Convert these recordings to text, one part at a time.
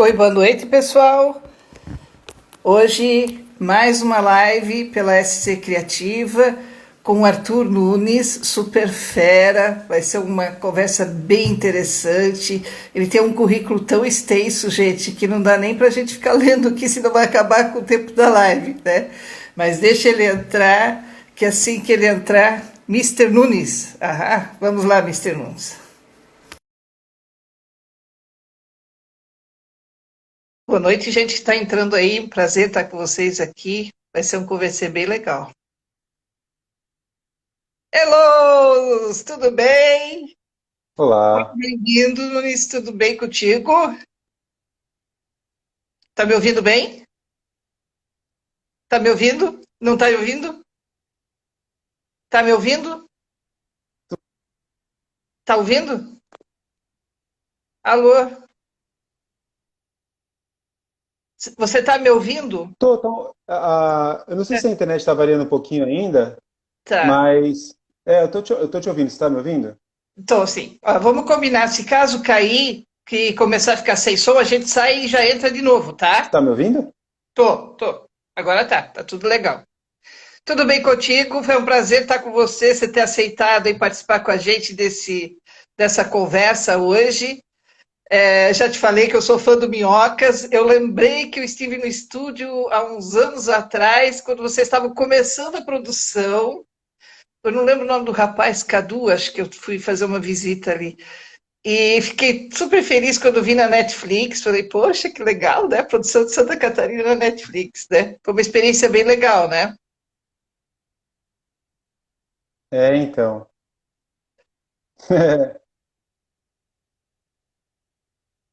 Oi, boa noite, pessoal. Hoje, mais uma live pela SC Criativa com o Arthur Nunes, super fera. Vai ser uma conversa bem interessante. Ele tem um currículo tão extenso, gente, que não dá nem para a gente ficar lendo aqui, senão vai acabar com o tempo da live, né? Mas deixa ele entrar, que assim que ele entrar, Mister Nunes. Vamos lá, Mister Nunes. Boa noite, gente que está entrando aí. Prazer estar com vocês aqui. Vai ser um conversa bem legal. Hello, tudo bem? Muito Olá, bem-vindo, Nunes. Tudo bem contigo? Tá me ouvindo bem? Tá me ouvindo? Não tá me ouvindo? Tá me ouvindo? Tá ouvindo? Alô? Você tá me ouvindo? eu não sei É. se a internet está variando um pouquinho ainda, Tá. mas eu tô te ouvindo, você está me ouvindo? Então, assim, ó, vamos combinar. Se caso cair, que começar a ficar sem som, a gente sai e já entra de novo, Você tá? está me ouvindo? Tô. Agora tá tudo legal. Tudo bem contigo? Foi um prazer estar com você ter aceitado e participar com a gente dessa conversa hoje. Já te falei que eu sou fã do Minhocas. Eu lembrei que eu estive no estúdio há uns anos atrás, quando vocês estavam começando a produção. Eu não lembro o nome do rapaz, Cadu, acho que eu fui fazer uma visita ali. E fiquei super feliz quando vi na Netflix. Falei, poxa, que legal, né? Produção de Santa Catarina na Netflix, né? Foi uma experiência bem legal, né? É, então.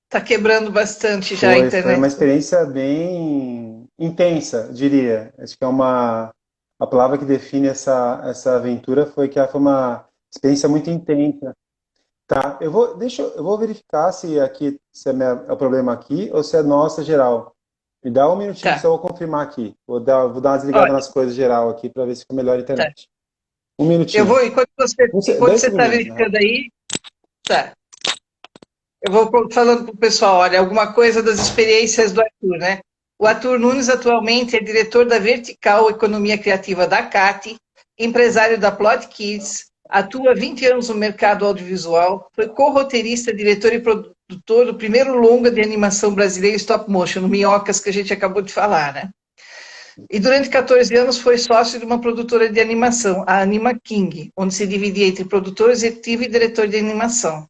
Tá quebrando bastante já a Foi uma internet. experiência bem intensa, diria. Acho que a palavra que define essa aventura foi que ela foi uma experiência muito intensa. Tá, eu vou verificar se é o problema aqui ou se é nossa geral. Me dá um minutinho que Tá, só vou confirmar aqui. Vou dar uma desligada nas ótimo, coisas geral aqui para ver se fica melhor a tá. internet. Um Eu minutinho. vou, enquanto Dois você está segundinhos, na real. verificando aí, tá. Eu vou falando para o pessoal, olha, alguma coisa das experiências do Arthur, né? O Arthur Nunes atualmente é diretor da Vertical Economia Criativa da CAT, empresário da Plot Kids, atua há 20 anos no mercado audiovisual, foi co-roteirista, diretor e produtor do primeiro longa de animação brasileira stop motion, no Minhocas, que a gente acabou de falar, né? E durante 14 anos foi sócio de uma produtora de animação, a Anima King, onde se dividia entre produtor executivo e diretor de animação.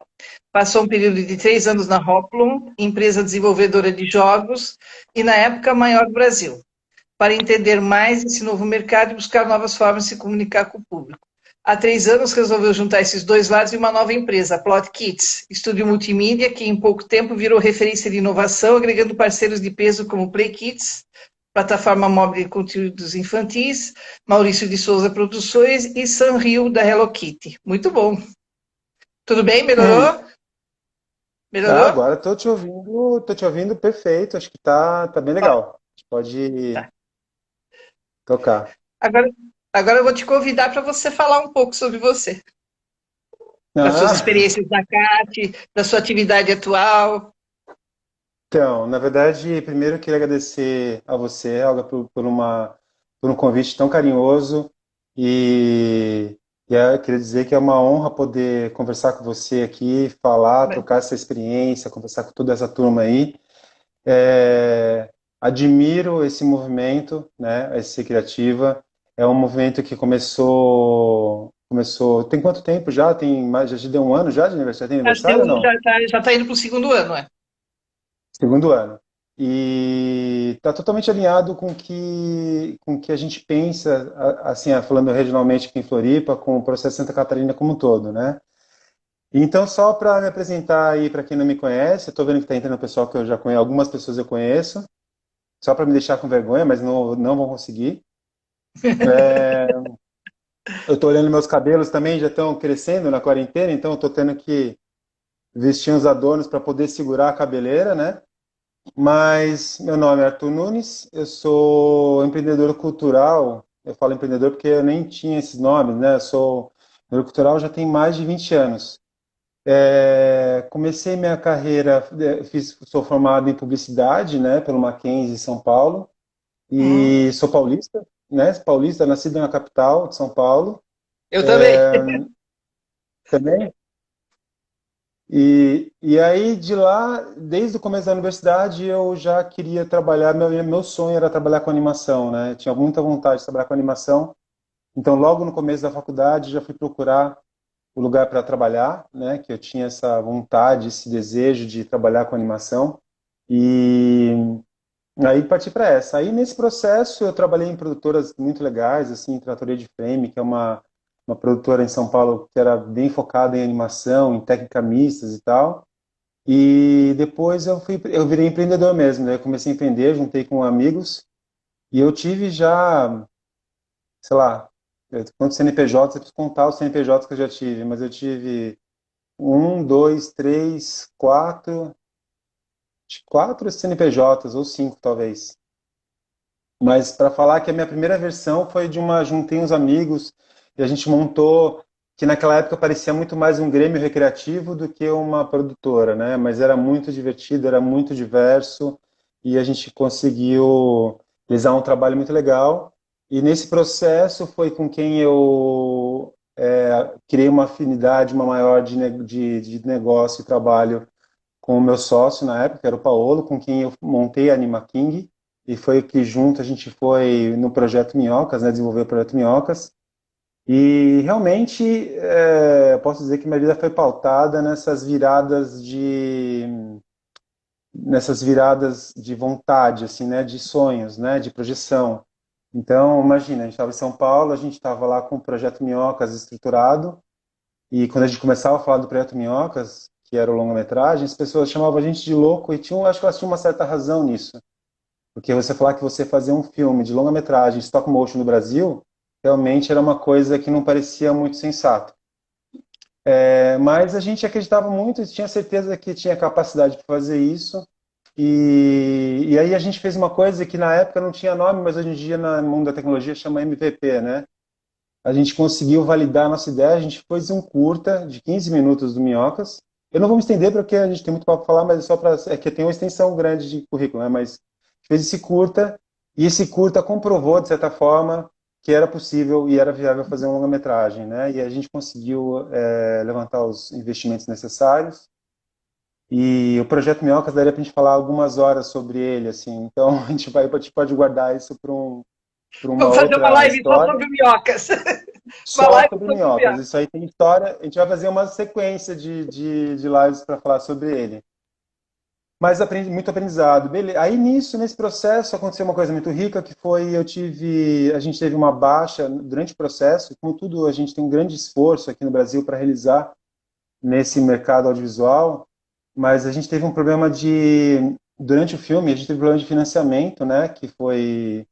Passou um período de 3 anos na Hoplon, empresa desenvolvedora de jogos, e na época a maior do Brasil, para entender mais esse novo mercado e buscar novas formas de se comunicar com o público. Há 3 anos resolveu juntar esses dois lados em uma nova empresa, a Plot Kits, estúdio multimídia que em pouco tempo virou referência de inovação, agregando parceiros de peso como Play Kids, plataforma móvel de conteúdos infantis, Maurício de Souza Produções e Sanrio da Hello Kitty. Muito bom. Tudo bem? Hum. Melhorou? Ah, Melhorou? agora tô te ouvindo perfeito. Acho que tá bem Ó, legal. A gente pode tá. tocar. Agora, agora eu vou te convidar para você falar um pouco sobre você, das suas Ah, experiências na CAT, da sua atividade atual. então, na verdade, primeiro eu queria agradecer a você, Helga, por um convite tão carinhoso e queria dizer que é uma honra poder conversar com você aqui, falar, trocar essa experiência, conversar com toda essa turma aí. Admiro esse movimento, né, a SC Criativa. É um movimento que começou, tem quanto tempo já? Já deu um ano já de aniversário? Tem aniversário ou não? Já tá indo para o segundo ano, é? Segundo ano. E está totalmente alinhado com o que a gente pensa, assim, falando regionalmente aqui em Floripa, com o processo Santa Catarina como um todo, né? Então, só para me apresentar aí para quem não me conhece, eu estou vendo que está entrando pessoal que eu já conheço, algumas pessoas eu conheço, só para me deixar com vergonha, mas não vão conseguir. Eu estou olhando meus cabelos também, já estão crescendo na quarentena, então eu estou tendo que vestir uns adornos para poder segurar a cabeleira, né? Mas meu nome é Arthur Nunes, eu sou empreendedor cultural. Eu falo empreendedor porque eu nem tinha esses nomes, né? Eu sou empreendedor cultural já tem mais de 20 anos. comecei minha carreira, sou formado em publicidade, né, pelo Mackenzie em São Paulo, Uhum. e sou paulista, né, paulista, nascido na capital de São Paulo, Eu também. também. E aí, de lá, desde o começo da universidade, eu já queria trabalhar, meu sonho era trabalhar com animação, né? Eu tinha muita vontade de trabalhar com animação. Então, logo no começo da faculdade, já fui procurar o lugar para trabalhar, né? Que eu tinha essa vontade, esse desejo de trabalhar com animação. E aí parti para essa. Aí, nesse processo, eu trabalhei em produtoras muito legais, assim, Tratoria de Frame, que é uma produtora em São Paulo que era bem focada em animação, em técnica mistas e tal. E depois eu virei empreendedor mesmo, né? Eu comecei a empreender, juntei com amigos e eu tive já, sei lá, quantos CNPJs, eu preciso contar os CNPJs que eu já tive, mas eu tive um, dois, três, quatro CNPJs ou cinco talvez. Mas para falar que a minha primeira versão foi juntei uns amigos e a gente montou, que naquela época parecia muito mais um grêmio recreativo do que uma produtora, né? Mas era muito divertido, era muito diverso e a gente conseguiu realizar um trabalho muito legal. E nesse processo foi com quem eu criei uma afinidade, uma maior de negócio e trabalho com o meu sócio na época, que era o Paolo, com quem eu montei a Anima King, e foi que junto a gente foi no projeto Minhocas, né, desenvolver o projeto Minhocas, e realmente posso dizer que minha vida foi pautada nessas viradas de vontade, assim, né, de sonhos, né, de projeção. Então, imagina, a gente estava em São Paulo, a gente estava lá com o projeto Minhocas estruturado, e quando a gente começava a falar do Projeto Minhocas, que era o longa-metragem, as pessoas chamavam a gente de louco e acho que elas tinham uma certa razão nisso. Porque você falar que você fazia um filme de longa-metragem, stop motion no Brasil, realmente era uma coisa que não parecia muito sensato. Mas a gente acreditava muito e tinha certeza que tinha capacidade de fazer isso. E aí a gente fez uma coisa que na época não tinha nome, mas hoje em dia no mundo da tecnologia chama MVP, né? A gente conseguiu validar a nossa ideia, a gente fez um curta de 15 minutos do Minhocas. Eu não vou me estender porque a gente tem muito para falar, mas é só para é que tem uma extensão grande de currículo, né? Mas a gente fez esse curta e esse curta comprovou de certa forma que era possível e era viável fazer uma longa-metragem, né? E a gente conseguiu levantar os investimentos necessários. E o projeto Minhocas daria para a gente falar algumas horas sobre ele, assim. Então a gente pode guardar isso para uma Vamos fazer uma outra live só história. sobre minhocas. Uma Só live sobre sobre minhocas. minhocas. Isso aí tem história. A gente vai fazer uma sequência de lives para falar sobre ele. Mas aprendi muito aprendizado. Beleza. Aí nesse processo aconteceu uma coisa muito rica que foi a gente teve uma baixa durante o processo. Como tudo, a gente tem um grande esforço aqui no Brasil para realizar nesse mercado audiovisual, mas a gente teve um problema durante o filme, a gente teve um problema de financiamento, né? Que foi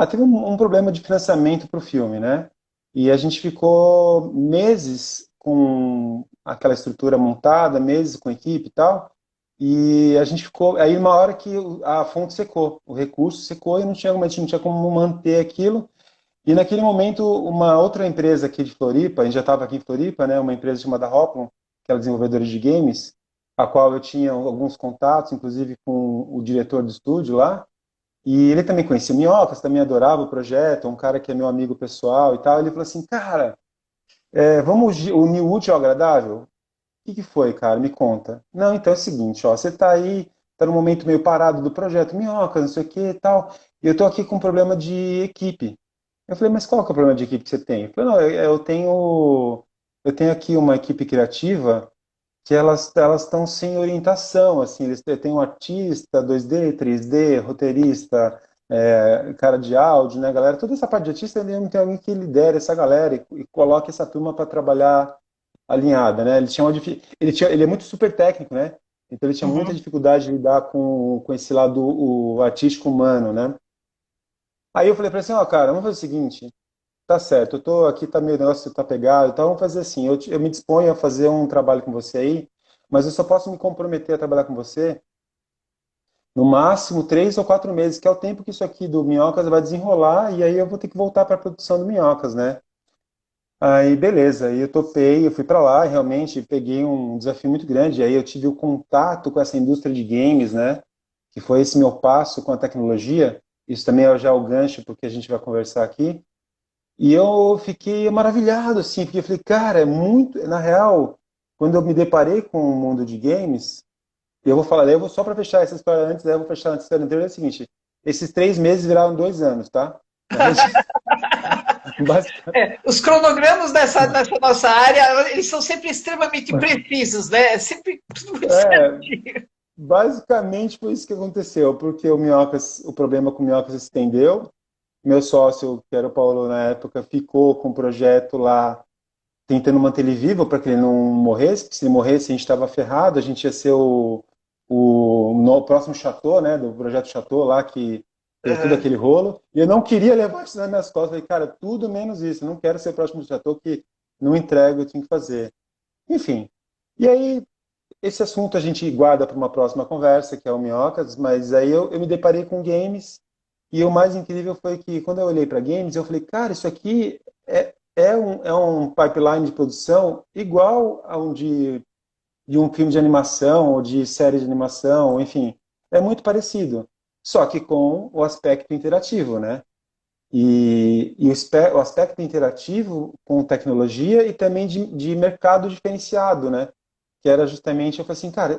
teve um problema de financiamento para o filme, né? E a gente ficou meses com aquela estrutura montada, meses com a equipe e tal. E a gente ficou. Aí, uma hora que a fonte secou, o recurso secou e a gente não tinha como manter aquilo. E naquele momento, uma outra empresa aqui de Floripa, a gente já estava aqui em Floripa, né? Uma empresa chamada Hoplon, que era desenvolvedora de games, a qual eu tinha alguns contatos, inclusive com o diretor do estúdio lá. E ele também conhecia o Minhocas, também adorava o projeto, um cara que é meu amigo pessoal e tal. Ele falou assim, cara, vamos unir o útil ao agradável? O que foi, cara? Me conta. Não, então é o seguinte, ó, você tá aí, tá num momento meio parado do projeto Minhocas, não sei o que e tal, e eu tô aqui com um problema de equipe. Eu falei, mas qual que é o problema de equipe que você tem? Ele falou, não, eu tenho aqui uma equipe criativa que elas estão sem orientação, assim, eles têm um artista 2D, 3D, roteirista, cara de áudio, né, galera, toda essa parte de artista, ele não tem alguém que lidere essa galera e coloque essa turma para trabalhar alinhada, né, ele é muito super técnico, né, então ele tinha muita Uhum. dificuldade de lidar com esse lado o artístico humano, né. Aí eu falei para ele assim, ó, cara, vamos fazer o seguinte, tá certo, eu tô aqui, tá meio negócio, tá pegado, então vamos fazer assim, eu me disponho a fazer um trabalho com você aí, mas eu só posso me comprometer a trabalhar com você no máximo 3 ou 4 meses, que é o tempo que isso aqui do Minhocas vai desenrolar, e aí eu vou ter que voltar para a produção do Minhocas, né? Aí, beleza, aí eu topei, eu fui para lá, e realmente peguei um desafio muito grande. Aí eu tive o contato com essa indústria de games, né? Que foi esse meu passo com a tecnologia. Isso também é já o gancho porque a gente vai conversar aqui. E eu fiquei maravilhado, assim, porque eu falei, cara, é muito. Na real, quando eu me deparei com o mundo de games, eu vou falar, eu vou só para fechar essa história antes, eu vou fechar a história anterior, é o seguinte: esses 3 meses viraram 2 anos, tá? Mas, basicamente, Os cronogramas dessa nossa área, eles são sempre extremamente precisos, né? É sempre tudo muito é, certinho. basicamente foi isso que aconteceu, porque o problema com o Minhocas se estendeu. Meu sócio, que era o Paulo na época, ficou com o projeto lá, tentando manter ele vivo para que ele não morresse, porque se ele morresse a gente estava ferrado, a gente ia ser o próximo Chateau, né, do projeto Chateau lá, que teve todo Uhum. aquele rolo, e eu não queria levar isso nas minhas costas, falei, cara, tudo menos isso, eu não quero ser o próximo Chateau que não entrega, eu tenho que fazer. Enfim, e aí esse assunto a gente guarda para uma próxima conversa, que é o Minhocas, mas aí eu me deparei com games, e o mais incrível foi que quando eu olhei para games, eu falei, cara, isso aqui é um pipeline de produção igual a um de um filme de animação, ou de série de animação, enfim, é muito parecido, só que com o aspecto interativo, né? O aspecto interativo com tecnologia e também de mercado diferenciado, né? Que era justamente, eu falei assim, cara,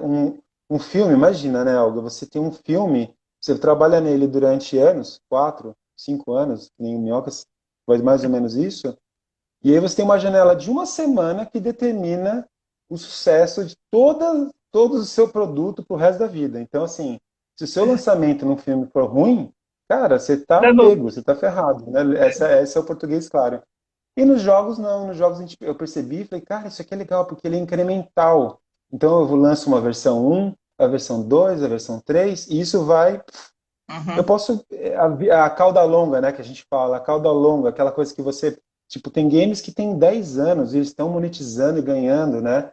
um filme, imagina, né, Olga, você tem um filme, você trabalha nele durante anos, 4, 5 anos, que nem o Minhocas, faz mais ou menos isso, e aí você tem uma janela de uma semana que determina o sucesso de todo o seu produto para o resto da vida. Então, assim, se o seu lançamento num filme for ruim, cara, você tá Dando, pego, você tá ferrado, né? Esse é o português, claro. E nos jogos, não. Nos jogos eu percebi e falei, cara, isso aqui é legal, porque ele é incremental. Então eu lanço uma versão 1, a versão 2, a versão 3, e isso vai. Eu uhum. posso. A cauda longa, né, que a gente fala, a cauda longa, aquela coisa que você. Tipo, tem games que tem 10 anos e eles estão monetizando e ganhando, né?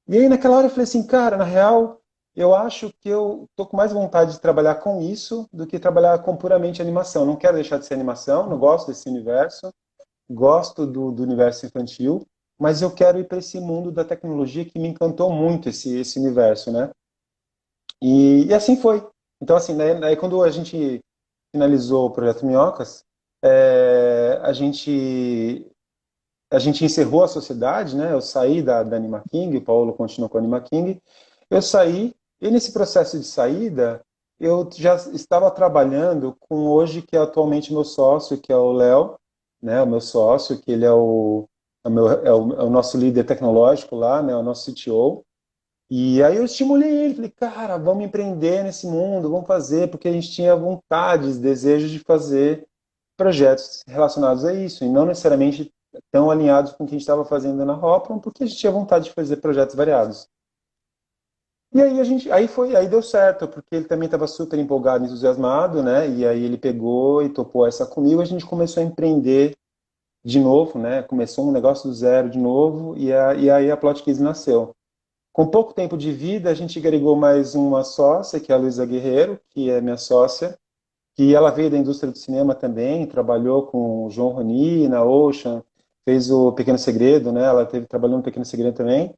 E aí naquela hora eu falei assim, cara, na real, eu acho que eu tô com mais vontade de trabalhar com isso do que trabalhar com puramente animação. Não quero deixar de ser animação, não gosto desse universo, gosto do universo infantil, mas eu quero ir para esse mundo da tecnologia que me encantou muito, esse universo, né? E assim foi. Então, assim, né, aí quando a gente finalizou o projeto Minhocas, a gente encerrou a sociedade, né? Eu saí da Anima King, o Paulo continuou com a Anima King. Eu saí, e nesse processo de saída, eu já estava trabalhando com hoje, que é atualmente meu sócio, que é o Léo, né? O meu sócio, que ele é o nosso líder tecnológico lá, né? O nosso CTO. E aí eu estimulei ele, falei, cara, vamos empreender nesse mundo, vamos fazer, porque a gente tinha vontades, desejos de fazer projetos relacionados a isso, e não necessariamente tão alinhados com o que a gente estava fazendo na Hoplon, porque a gente tinha vontade de fazer projetos variados. E aí aí deu certo, porque ele também estava super empolgado, entusiasmado, né? E aí ele pegou e topou essa comigo, a gente começou a empreender de novo, né? Começou um negócio do zero de novo, e aí a Plot Kids nasceu. Com pouco tempo de vida, a gente agregou mais uma sócia, que é a Luísa Guerreiro, que é minha sócia, que ela veio da indústria do cinema também, trabalhou com o João Roni na Ocean, fez o Pequeno Segredo, né? Ela teve trabalhando no Pequeno Segredo também.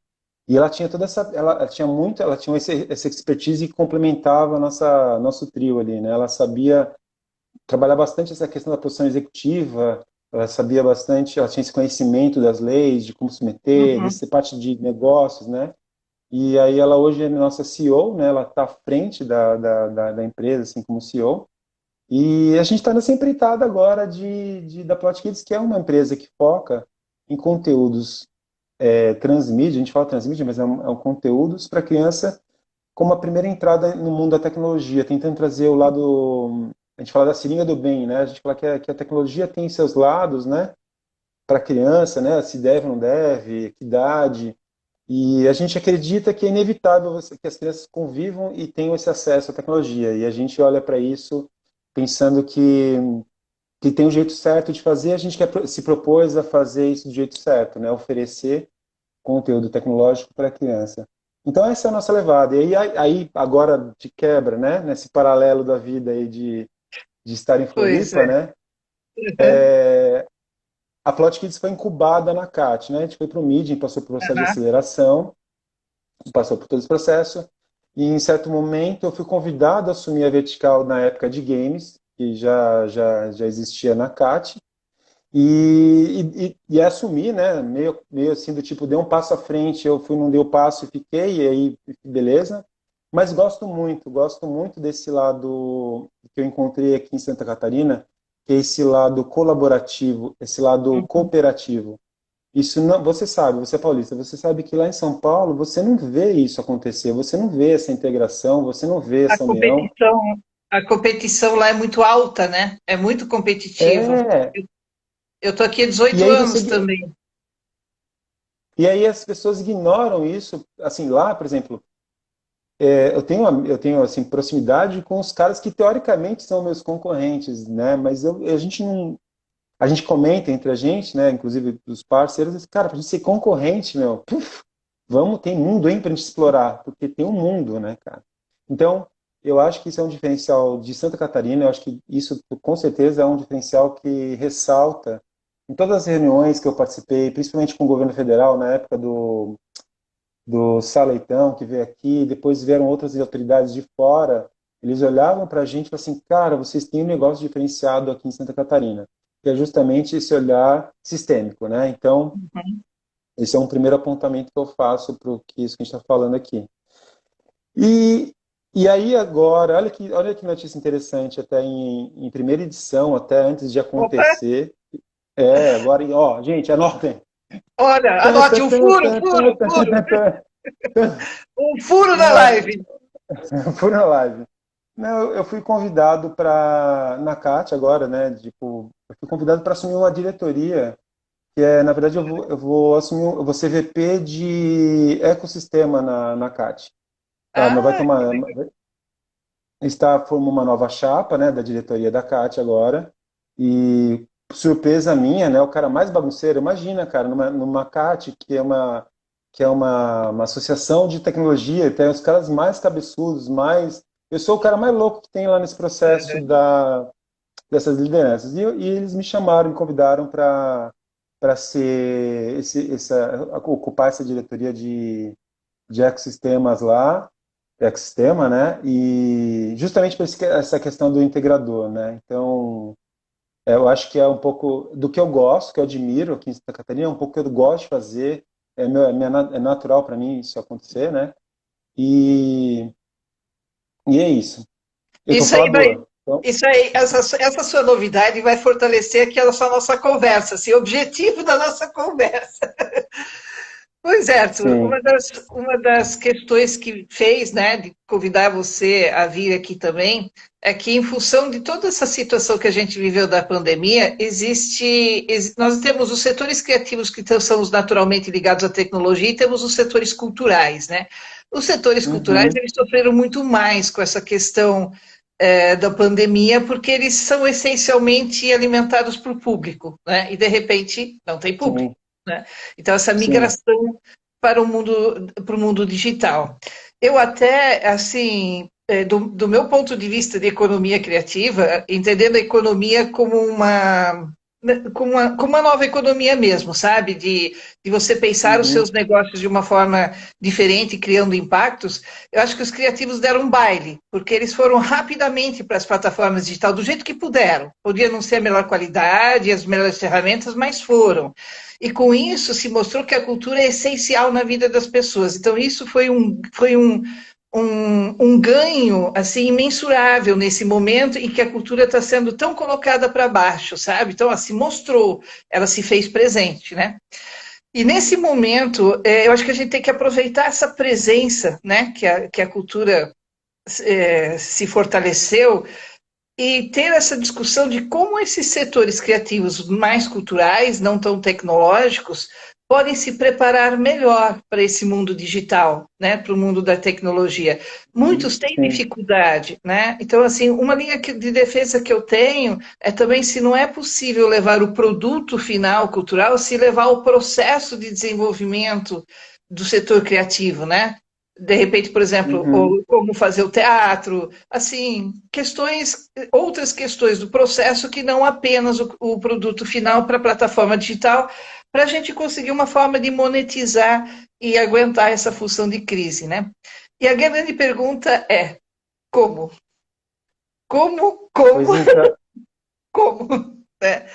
E ela tinha toda ela tinha essa expertise que complementava nosso trio ali, né? Ela sabia trabalhar bastante essa questão da produção executiva, ela sabia bastante, ela tinha esse conhecimento das leis, de como se meter, Uhum. dessa parte de negócios, né? E aí ela hoje é nossa CEO, né? Ela está à frente da empresa, assim, como CEO. E a gente está nessa empreitada agora da Plot Kids, que é uma empresa que foca em conteúdos transmídia, a gente fala transmídia, mas é um conteúdos para criança como a primeira entrada no mundo da tecnologia, tentando trazer o lado, a gente fala da seringa do bem, né? A gente fala que a tecnologia tem seus lados, né? Para a criança, né? Se deve ou não deve, que idade. E a gente acredita que é inevitável que as crianças convivam e tenham esse acesso à tecnologia. E a gente olha para isso pensando que tem um jeito certo de fazer, a gente se propôs a fazer isso do jeito certo, né? Oferecer conteúdo tecnológico para a criança. Então essa é a nossa levada. E aí agora de quebra, né? Nesse paralelo da vida aí de estar em Pois Floripa, é. né? Uhum. a Plot Kids foi incubada na CAT, né? A gente foi para o Medium, passou por um processo de Aham. aceleração, passou por todo esse processo, e em certo momento eu fui convidado a assumir a vertical na época de games, que já existia na CAT, e assumir, né? Meio assim do tipo, dei um passo à frente, eu fui, não dei o passo e fiquei, e aí beleza. Mas gosto muito desse lado que eu encontrei aqui em Santa Catarina, que é esse lado colaborativo, esse lado Uhum. cooperativo. Isso não, você sabe, você é paulista, você sabe que lá em São Paulo você não vê isso acontecer, você não vê essa integração, você não vê A essa união. competição, a competição lá é muito alta, né? É muito competitivo. É, Eu tô aqui há e 18 aí anos você, também. e aí as pessoas ignoram isso, assim, lá, por exemplo, eu tenho assim proximidade com os caras que teoricamente são meus concorrentes, né? Mas a gente não, a gente comenta entre a gente, né? Inclusive os parceiros, cara, pra gente ser concorrente, meu, puf, vamos, tem mundo aí pra gente explorar, porque tem um mundo, né, cara? Então, eu acho que isso é um diferencial de Santa Catarina, eu acho que isso com certeza é um diferencial que ressalta em todas as reuniões que eu participei, principalmente com o governo federal, na época do Saleitão, que veio aqui, depois vieram outras autoridades de fora, eles olhavam para a gente e falavam assim, cara, vocês têm um negócio diferenciado aqui em Santa Catarina, que é justamente esse olhar sistêmico, né? Então, Uhum. esse é um primeiro apontamento que eu faço para isso que a gente está falando aqui. E, e aí agora, olha que notícia interessante, até em primeira edição, até antes de Opa, acontecer, agora, ó, gente, anotem. olha, Tã, anote tã, um tã, furo, tã, furo, tã, tã, furo, tã, tã, tã. um furo na Não, live. foi na live. Não, eu fui convidado para na CAT agora, né? Tipo, eu fui convidado para assumir uma diretoria, que é, na verdade, eu vou assumir, eu vou ser VP de ecossistema na CAT. Tá? Vai ter Ah, que legal. está formando uma nova chapa, né, da diretoria da CAT agora. E surpresa minha, né, o cara mais bagunceiro, imagina, cara, numa CAT que é uma associação de tecnologia, tem os caras mais cabeçudos, mais. Eu sou o cara mais louco que tem lá nesse processo Uhum. dessas lideranças. E eles me chamaram, me convidaram para ser ocupar essa diretoria de ecossistemas lá, ecossistema, né? E justamente por essa questão do integrador, né? Então, eu acho que é um pouco do que eu gosto, que eu admiro aqui em Santa Catarina, é um pouco que eu gosto de fazer, é natural para mim isso acontecer, né? E, e é isso. Eu tô Isso aí vai, falador. Então, isso aí, essa sua novidade vai fortalecer aqui a nossa conversa, assim, o objetivo da nossa conversa. Pois é, Arthur, sim. uma das questões que fez, né, de convidar você a vir aqui também, é que em função de toda essa situação que a gente viveu da pandemia, nós temos os setores criativos que são os naturalmente ligados à tecnologia e temos os setores culturais, né? Os setores culturais, Uhum, eles sofreram muito mais com essa questão da pandemia, porque eles são essencialmente alimentados por público, né? E de repente não tem público, sim, né? Então essa sim. migração para o mundo digital. Eu até, assim, do meu ponto de vista de economia criativa, entendendo a economia como uma nova economia mesmo, sabe? De você pensar os Uhum, seus negócios de uma forma diferente, criando impactos. Eu acho que os criativos deram um baile, porque eles foram rapidamente para as plataformas digitais, do jeito que puderam. Podia não ser a melhor qualidade, as melhores ferramentas, mas foram. E com isso se mostrou que a cultura é essencial na vida das pessoas. Então, isso foi um ganho assim imensurável nesse momento em que a cultura está sendo tão colocada para baixo, sabe? Então, assim, mostrou, ela se fez presente, né? E nesse momento, eu acho que a gente tem que aproveitar essa presença, né? Que a cultura se fortaleceu e ter essa discussão de como esses setores criativos mais culturais, não tão tecnológicos, podem se preparar melhor para esse mundo digital, né, para o mundo da tecnologia. uhum, Muitos têm sim. dificuldade, né? Então, assim, uma linha de defesa que eu tenho é também se não é possível levar o produto final cultural, se levar o processo de desenvolvimento do setor criativo, né? De repente, por exemplo, Uhum. ou como fazer o teatro, assim, outras questões do processo que não apenas o produto final para a plataforma digital, para a gente conseguir uma forma de monetizar e aguentar essa função de crise, né? E a grande pergunta é como? Como, Pois então, como? Né?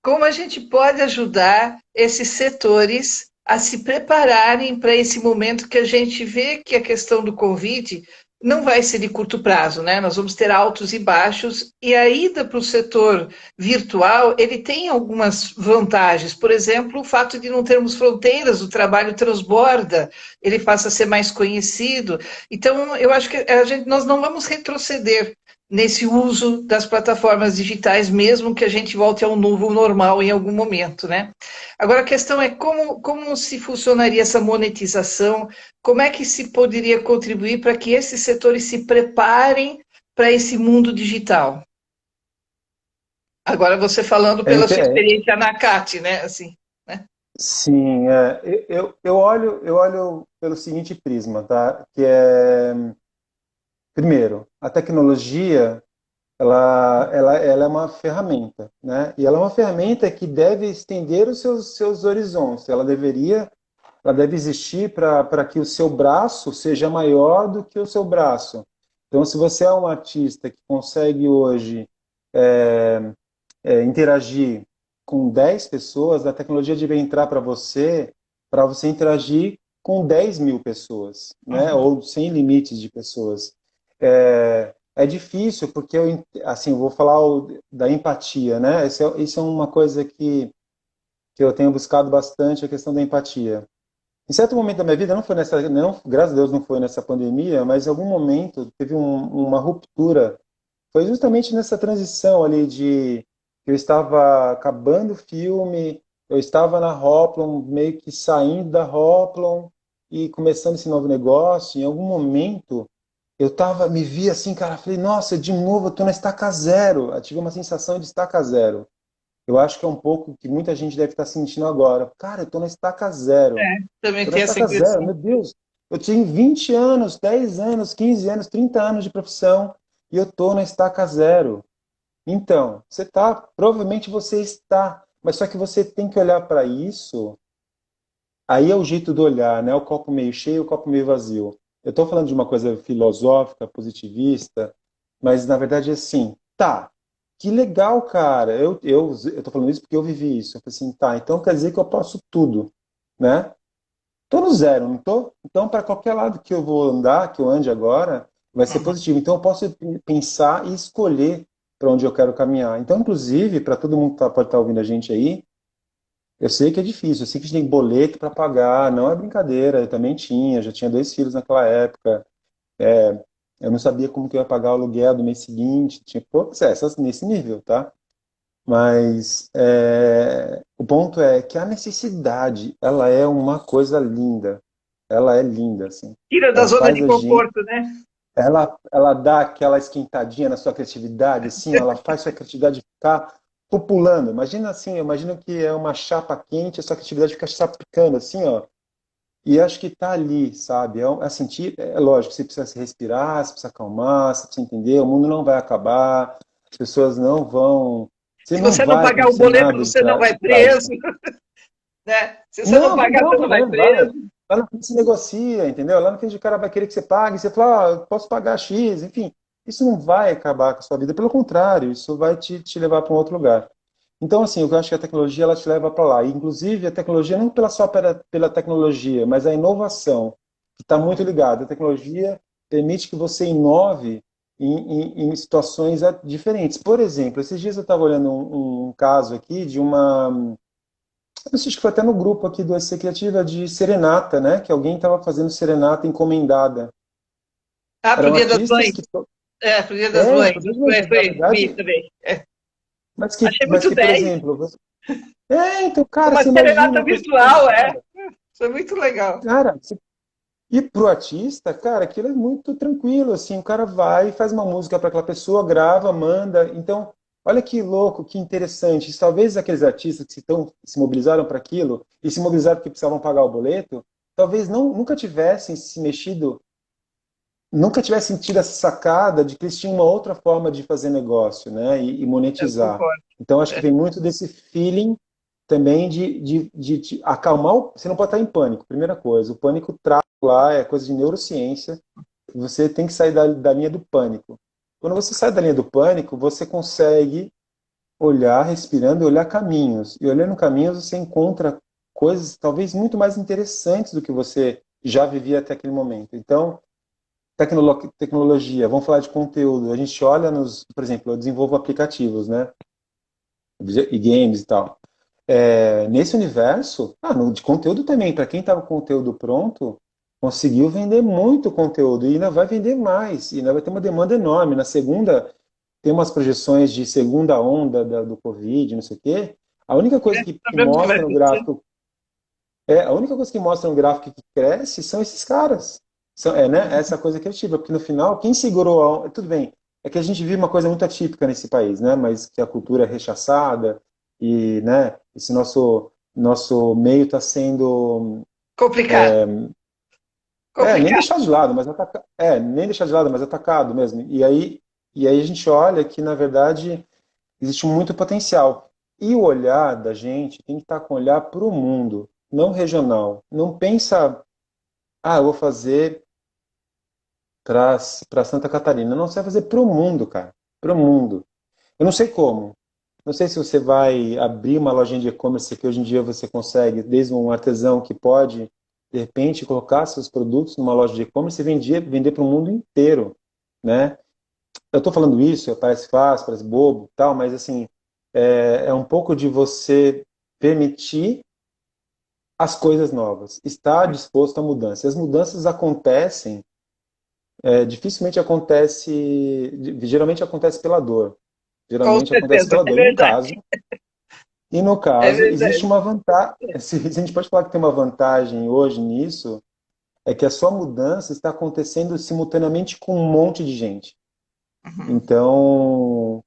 Como a gente pode ajudar esses setores a se prepararem para esse momento que a gente vê que a questão do Covid não vai ser de curto prazo, né? Nós vamos ter altos e baixos, e a ida para o setor virtual, ele tem algumas vantagens. Por exemplo, o fato de não termos fronteiras, o trabalho transborda, ele passa a ser mais conhecido. Então, eu acho que nós não vamos retroceder nesse uso das plataformas digitais, mesmo que a gente volte ao novo normal em algum momento, né? Agora a questão é como se funcionaria essa monetização, como é que se poderia contribuir para que esses setores se preparem para esse mundo digital? Agora você falando é, pela sua inte- experiência na CAT, né? Assim, né? sim, eu olho pelo seguinte prisma, tá? Que é, primeiro, a tecnologia, ela é uma ferramenta, né? E ela é uma ferramenta que deve estender os seus horizontes. Ela deve existir para que o seu braço seja maior do que o seu braço. Então, se você é um artista que consegue hoje é, interagir com 10 pessoas, a tecnologia deve entrar para você interagir com 10 mil pessoas, né? Uhum. Ou sem limites de pessoas. É difícil, porque assim, eu vou falar da empatia, né? Isso é uma coisa que eu tenho buscado bastante, a questão da empatia. Em certo momento da minha vida, não foi não, graças a Deus não foi nessa pandemia, mas em algum momento teve uma ruptura. Foi justamente nessa transição ali de eu estava acabando o filme, eu estava na Hoplon, meio que saindo da Hoplon e começando esse novo negócio. Em algum momento me vi assim, cara, falei, nossa, de novo eu tô na estaca zero. Eu tive uma sensação de estaca zero. Eu acho que é um pouco que muita gente deve estar sentindo agora. Cara, eu tô na estaca zero. Também Tô na tem essa estaca zero, impressão. meu Deus. Eu tinha 20 anos, 10 anos, 15 anos, 30 anos de profissão e eu tô na estaca zero. Então, provavelmente você está, mas só que você tem que olhar para isso. Aí é o jeito do olhar, né? O copo meio cheio, o copo meio vazio. Eu estou falando de uma coisa filosófica, positivista, mas na verdade é assim, tá, que legal, cara. Eu tô falando isso porque eu vivi isso. Eu falei assim, tá, então quer dizer que eu posso tudo, né? Tô no zero, não tô? Então, para qualquer lado que eu vou andar, que eu ande agora, vai ser Uhum. positivo. Então, eu posso pensar e escolher para onde eu quero caminhar. Então, inclusive, para todo mundo que pode estar ouvindo a gente aí, eu sei que é difícil, eu sei que a gente tem boleto para pagar, não é brincadeira, eu também tinha, já tinha 2 filhos naquela época, eu não sabia como que eu ia pagar o aluguel do mês seguinte, tinha essas nesse nível, tá? Mas o ponto é que a necessidade, ela é uma coisa linda, ela é linda, assim, Tira da ela zona faz de a gente, conforto, né? ela dá aquela esquentadinha na sua criatividade, assim, ela faz sua criatividade ficar pupulando. Imagina assim, eu imagino que é uma chapa quente, a sua criatividade fica sapicando assim, ó. E acho que tá ali, sabe? É lógico, você precisa se respirar, você precisa acalmar, você precisa entender, o mundo não vai acabar, as pessoas não vão, você Se não você não vai pagar o acontecer boleto, nada você não vai de trágico. preso, né? Se você não Não, pagar, você não, não vai vai. preso. Lá na frente se negocia, entendeu? Lá na frente o cara vai querer que você pague, você fala, eu posso pagar X, enfim. Isso não vai acabar com a sua vida, pelo contrário, isso vai te levar para um outro lugar. Então, assim, eu acho que a tecnologia ela te leva para lá. E, inclusive, a tecnologia não só pela tecnologia, mas a inovação, que está muito ligada. A tecnologia permite que você inove em situações diferentes. Por exemplo, esses dias eu estava olhando um caso aqui de uma. Eu não sei, acho que foi até no grupo aqui do SC Criativa de serenata, né? Que alguém estava fazendo serenata encomendada. Ah, pro Eram Dia das artistas Mães. que. Pro Dia das Mães. Poder das Mães, na Vi verdade, também. Achei mas muito que, por 10. exemplo, então, cara, Uma você imagina serenata uma coisa virtual, encomendada. Foi muito legal. Cara, e pro artista, cara, aquilo é muito tranquilo, assim, o cara vai, faz uma música para aquela pessoa, grava, manda. Então, olha que louco, que interessante. Talvez aqueles artistas que se mobilizaram para aquilo e se mobilizaram porque precisavam pagar o boleto, talvez nunca tivessem se mexido, nunca tivessem tido essa sacada de que eles tinham uma outra forma de fazer negócio, né, e Eu monetizar. concordo. Então, acho que É, vem muito desse feeling também de acalmar, você não pode estar em pânico, primeira coisa, o pânico traz lá, é coisa de neurociência, você tem que sair da linha do pânico. Quando você sai da linha do pânico, você consegue olhar, respirando e olhar caminhos. E olhando caminhos, você encontra coisas talvez muito mais interessantes do que você já vivia até aquele momento. Então, tecnologia, vamos falar de conteúdo. A gente olha por exemplo, eu desenvolvo aplicativos, né? E games e tal. Nesse universo, de conteúdo também, para quem estava com o conteúdo pronto, conseguiu vender muito conteúdo e ainda vai vender mais, e ainda vai ter uma demanda enorme. Na segunda, tem umas projeções de segunda onda do Covid, não sei o quê. A única coisa que sabemos o que vai mostra no acontecer. gráfico, a única coisa que mostra no gráfico que cresce são esses caras. Né, essa coisa criativa, porque no final, quem segurou tudo bem, é que a gente vive uma coisa muito atípica nesse país, né, mas que a cultura é rechaçada e, né, esse nosso meio está sendo Complicado. nem Complicado. deixar de lado, mas nem deixar de lado, mas atacado mesmo. E aí a gente olha que, na verdade, existe muito potencial. E o olhar da gente tem que estar com o olhar para o mundo, não regional. Não pensa, eu vou fazer para Santa Catarina. Não, você vai fazer para o mundo, cara. Para o mundo. Eu não sei como. Não sei se você vai abrir uma lojinha de e-commerce que hoje em dia você consegue, desde um artesão que pode, de repente, colocar seus produtos numa loja de e-commerce e vender para o mundo inteiro, né? Eu estou falando isso, parece fácil, parece bobo, tal, mas assim, é um pouco de você permitir as coisas novas, estar disposto à mudança. E as mudanças acontecem, geralmente acontece pela dor. Com Geralmente acontece certeza. pela É dor. verdade. E no É caso, existe verdade. uma vantagem. Se a gente pode falar que tem uma vantagem hoje nisso, é que a sua mudança está acontecendo simultaneamente com um monte de gente. Uhum.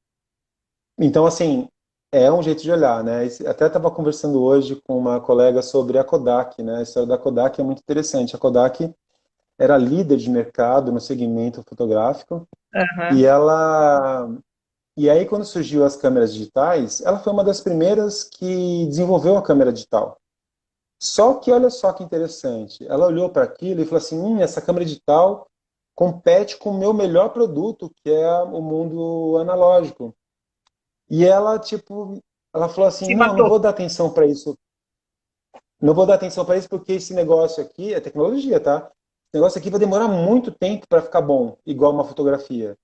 Então, assim, é um jeito de olhar, né? Até estava conversando hoje com uma colega sobre a Kodak, né? A história da Kodak é muito interessante. A Kodak era líder de mercado no segmento fotográfico e Aham. ela e aí quando surgiu as câmeras digitais, ela foi uma das primeiras que desenvolveu a câmera digital. Só que olha só que interessante, ela olhou para aquilo e falou assim, essa câmera digital compete com o meu melhor produto, que é o mundo analógico. E ela, tipo, ela falou assim, Se não matou. vou dar atenção para isso. Não vou dar atenção para isso porque esse negócio aqui é tecnologia, tá? Esse negócio aqui vai demorar muito tempo para ficar bom, igual uma fotografia.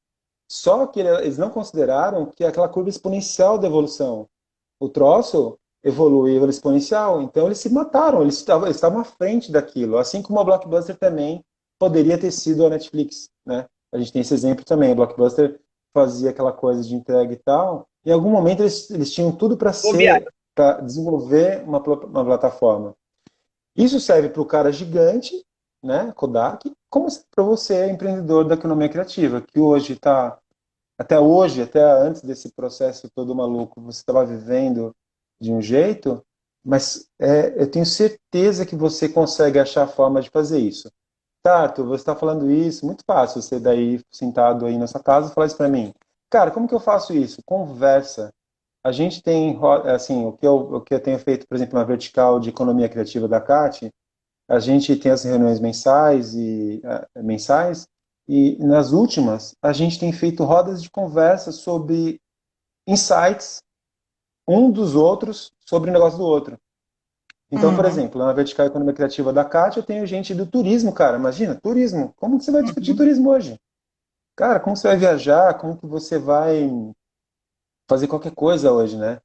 Só que eles não consideraram que é aquela curva exponencial da evolução. O troço evoluiu exponencial, então eles se mataram, eles estavam à frente daquilo. Assim como a Blockbuster também poderia ter sido a Netflix, né? A gente tem esse exemplo também. A Blockbuster fazia aquela coisa de entrega e tal. Em algum momento eles tinham tudo Bobeado. para desenvolver uma plataforma. Isso serve para o cara gigante, né, Kodak, como para você, empreendedor da economia criativa, que hoje está, até hoje, até antes desse processo todo maluco, você estava vivendo de um jeito, mas eu tenho certeza que você consegue achar a forma de fazer isso. Tá, Arthur, você está falando isso, muito fácil você daí sentado aí na sua casa falar isso para mim. Cara, como que eu faço isso? Conversa. A gente tem, assim, o que eu tenho feito, por exemplo, na vertical de economia criativa da CAT, a gente tem as reuniões mensais, e nas últimas a gente tem feito rodas de conversa sobre insights um dos outros sobre o negócio do outro. Então, por Uhum. exemplo, na vertical economia criativa da CAT, eu tenho gente do turismo, cara. Imagina, turismo. Como que você vai discutir Uhum. turismo hoje? Cara, como você vai viajar? Como que você vai fazer qualquer coisa hoje, né?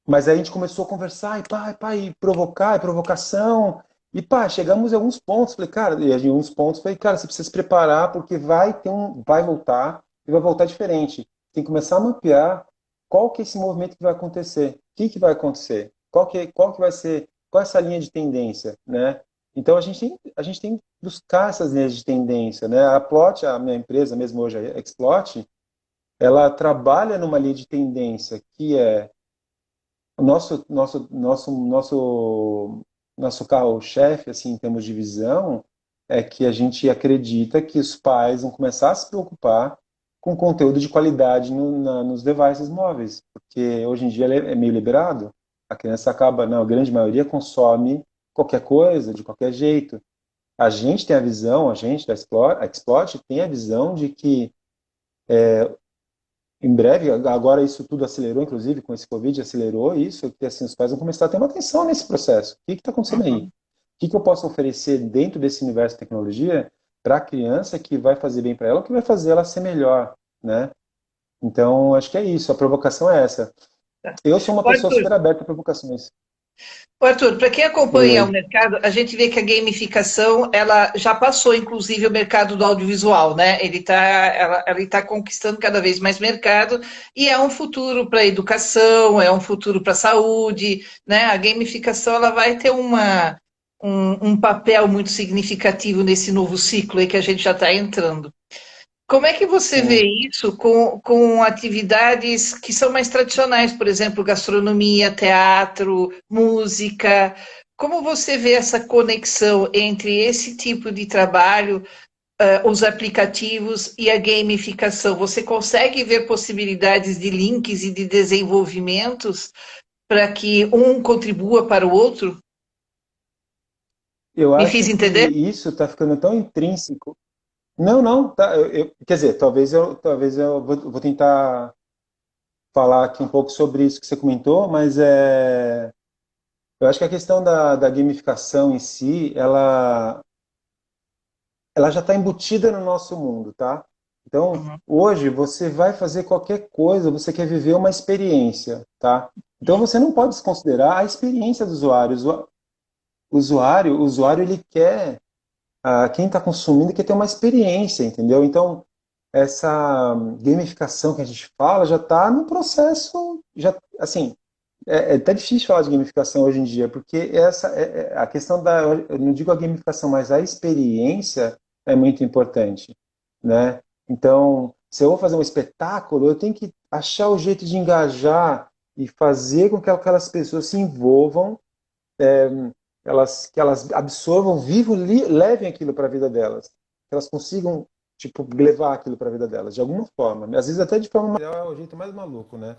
Mas aí a gente começou a conversar, e provocar, e provocação. E chegamos a alguns pontos. Falei, cara, e em alguns pontos, falei, cara, você precisa se preparar, porque vai voltar, e vai voltar diferente. Tem que começar a mapear qual que é esse movimento que vai acontecer. O que que vai acontecer? Qual que vai ser, qual é essa linha de tendência, né? Então a gente tem que buscar essas linhas de tendência, né? A Plot, a minha empresa mesmo hoje, a Explot, ela trabalha numa linha de tendência que é o nosso nosso carro-chefe, assim, em termos de visão, é que a gente acredita que os pais vão começar a se preocupar com conteúdo de qualidade nos devices móveis, porque hoje em dia ele é meio liberado, a criança acaba, na grande maioria, consome qualquer coisa, de qualquer jeito. A gente tem a visão, a gente da Explore tem a visão de que em breve, agora isso tudo acelerou, inclusive com esse Covid, acelerou isso, que assim, os pais vão começar a ter uma atenção nesse processo. O que está acontecendo aí? O Uhum. que eu posso oferecer dentro desse universo de tecnologia para a criança que vai fazer bem para ela, ou que vai fazer ela ser melhor, né? Então, acho que é isso, a provocação é essa. Eu sou uma Ô, pessoa Arthur, super aberta a provocações. Ô, Arthur, para quem Oi, acompanha o oi. mercado, a gente vê que a gamificação ela já passou, inclusive, o mercado do audiovisual, né? Ela está conquistando cada vez mais mercado e é um futuro para a educação, é um futuro para a saúde, né? A gamificação ela vai ter um papel muito significativo nesse novo ciclo aí que a gente já está entrando. Como é que você vê Sim. isso com atividades que são mais tradicionais, por exemplo, gastronomia, teatro, música? Como você vê essa conexão entre esse tipo de trabalho, os aplicativos e a gamificação? Você consegue ver possibilidades de links e de desenvolvimentos para que um contribua para o outro? Eu Me acho fiz que entender? isso está ficando tão intrínseco. Não, não, tá, quer dizer, talvez eu vou tentar falar aqui um pouco sobre isso que você comentou, mas eu acho que a questão da gamificação em si, ela já está embutida no nosso mundo, tá? Então, Uhum. hoje você vai fazer qualquer coisa, você quer viver uma experiência, tá? Então você não pode desconsiderar a experiência do usuário. O usuário ele quer, quem está consumindo quer ter uma experiência, entendeu? Então, essa gamificação que a gente fala já está no processo, já, assim, é até difícil falar de gamificação hoje em dia, porque a questão eu não digo a gamificação, mas a experiência é muito importante, né? Então, se eu vou fazer um espetáculo, eu tenho que achar o jeito de engajar e fazer com que aquelas pessoas se envolvam, que elas absorvam, vivam, levem aquilo para a vida delas, que elas consigam, tipo, levar aquilo para a vida delas, de alguma forma, às vezes até de forma é o jeito mais maluco, né?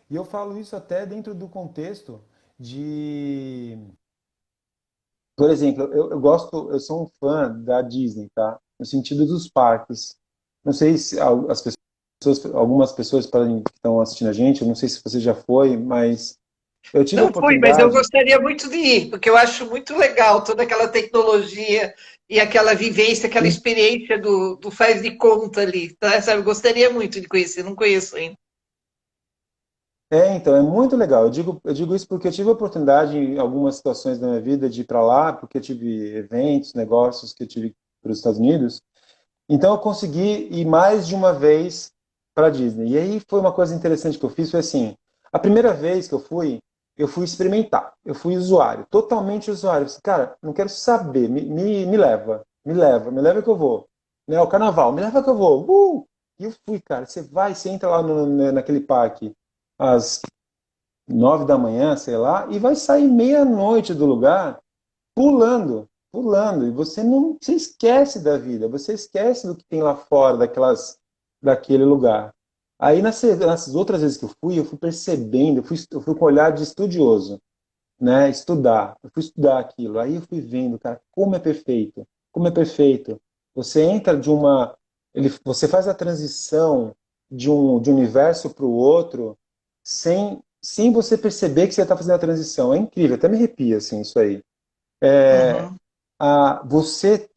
E eu falo isso até dentro do contexto de, por exemplo, eu sou um fã da Disney, tá? No sentido dos parques. Não sei se algumas pessoas que estão assistindo a gente, eu não sei se você já foi, mas eu tive a Não fui, mas eu oportunidade. gostaria muito de ir, porque eu acho muito legal toda aquela tecnologia e aquela vivência, aquela experiência do faz de conta ali, tá? Sabe? Eu gostaria muito de conhecer, não conheço ainda. Então, é muito legal. Eu digo isso porque eu tive a oportunidade em algumas situações da minha vida de ir para lá, porque eu tive eventos, negócios que eu tive para os Estados Unidos. Então eu consegui ir mais de uma vez para a Disney. E aí foi uma coisa interessante que eu fiz, foi assim, a primeira vez que eu fui experimentar. Eu fui usuário, totalmente usuário. Eu disse, cara, não quero saber, me leva, me leva que eu vou. Né, o carnaval, me leva que eu vou. E eu fui, cara. Você entra lá naquele parque às 9 da manhã, sei lá, e vai sair meia-noite do lugar pulando, pulando, e você esquece da vida, você esquece do que tem lá fora daquele lugar. Aí nessas outras vezes que eu fui percebendo, eu fui com um olhar de estudioso, né? Eu fui estudar aquilo. Aí eu fui vendo, cara, como é perfeito, como é perfeito. Você entra você faz a transição de um universo para o outro sem você perceber que você está fazendo a transição. É incrível, até me arrepia assim isso aí. Uhum.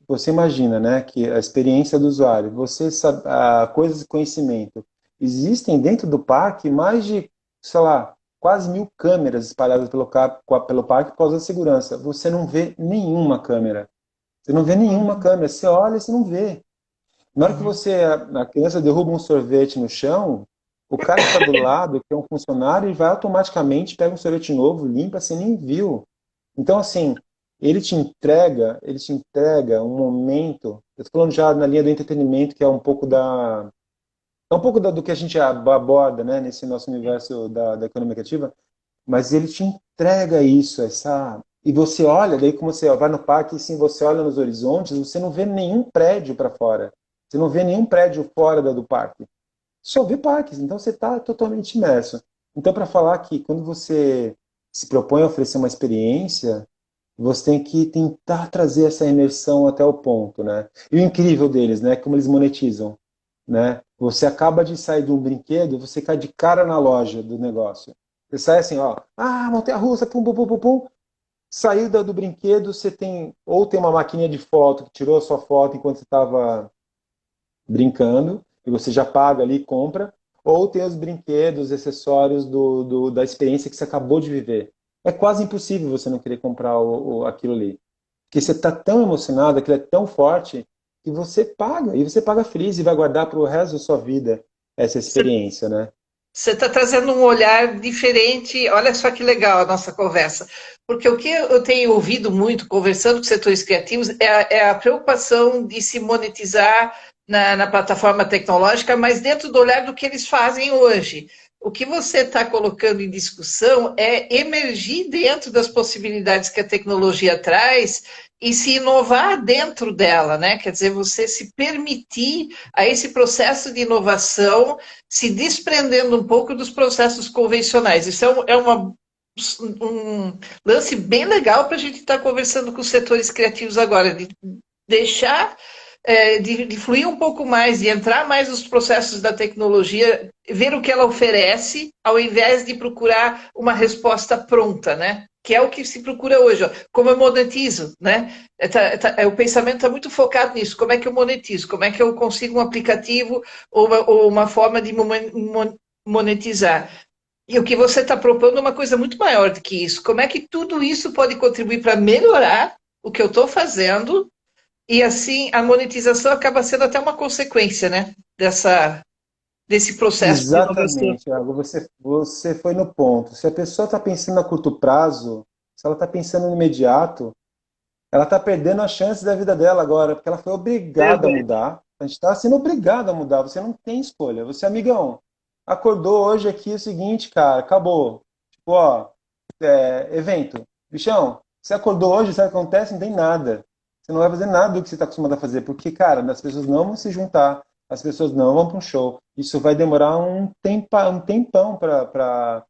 Você imagina, né, que a experiência do usuário, você sabe, coisas de conhecimento. Existem dentro do parque mais de, sei lá, quase 1.000 câmeras espalhadas pelo parque por causa da segurança. Você não vê nenhuma câmera. Você não vê nenhuma Uhum. câmera. Você olha e você não vê. Na hora que Uhum. a criança derruba um sorvete no chão, o cara que está do lado, que é um funcionário, ele vai automaticamente, pega um sorvete novo, limpa, você nem viu. Então, assim, ele te entrega um momento. Eu estou falando já na linha do entretenimento, que do que a gente aborda, né, nesse nosso universo da economia criativa, mas ele te entrega isso, E você olha, daí como você vai no parque, e sim, você olha nos horizontes, você não vê nenhum prédio para fora. Você não vê nenhum prédio fora do parque. Só vê parques, então você está totalmente imerso. Então, para falar que quando você se propõe a oferecer uma experiência, você tem que tentar trazer essa imersão até o ponto, né? E o incrível deles, né? Como eles monetizam, né? Você acaba de sair de um brinquedo, você cai de cara na loja do negócio. Você sai assim, ó, montanha-russa, pum, pum, pum, pum, pum. Saiu do brinquedo, você tem ou tem uma maquininha de foto que tirou a sua foto enquanto você estava brincando, e você já paga ali, compra, ou tem os brinquedos, acessórios da experiência que você acabou de viver. É quase impossível você não querer comprar aquilo ali. Porque você está tão emocionado, aquilo é tão forte, que você paga, e você paga feliz e vai guardar para o resto da sua vida essa experiência, né? Você está trazendo um olhar diferente. Olha só que legal a nossa conversa. Porque o que eu tenho ouvido muito, conversando com setores criativos, é a preocupação de se monetizar na plataforma tecnológica, mas dentro do olhar do que eles fazem hoje. O que você está colocando em discussão é emergir dentro das possibilidades que a tecnologia traz e se inovar dentro dela, né? Quer dizer, você se permitir a esse processo de inovação se desprendendo um pouco dos processos convencionais. Isso um lance bem legal para a gente estar conversando com os setores criativos agora, de deixar de fluir um pouco mais, de entrar mais nos processos da tecnologia, ver o que ela oferece, ao invés de procurar uma resposta pronta, né? Que é o que se procura hoje. Ó. Como eu monetizo, né? O pensamento está muito focado nisso. Como é que eu monetizo? Como é que eu consigo um aplicativo ou uma forma de monetizar? E o que você está propondo é uma coisa muito maior do que isso. Como é que tudo isso pode contribuir para melhorar o que eu estou fazendo e assim a monetização acaba sendo até uma consequência, né? Desse processo de inovação. Exatamente, Thiago, você foi no ponto. Se a pessoa está pensando a curto prazo, se ela está pensando no imediato, ela está perdendo a chance da vida dela agora, porque ela foi obrigada a Verdade. mudar. A gente está sendo obrigado a mudar, você não tem escolha. Você, amigão, acordou hoje aqui o seguinte, cara, acabou. Tipo, ó, evento. Bichão, você acordou hoje, sabe o que acontece? Não tem nada. Você não vai fazer nada do que você está acostumado a fazer, porque, cara, as pessoas não vão se juntar, as pessoas não vão para um show. Isso vai demorar um tempão para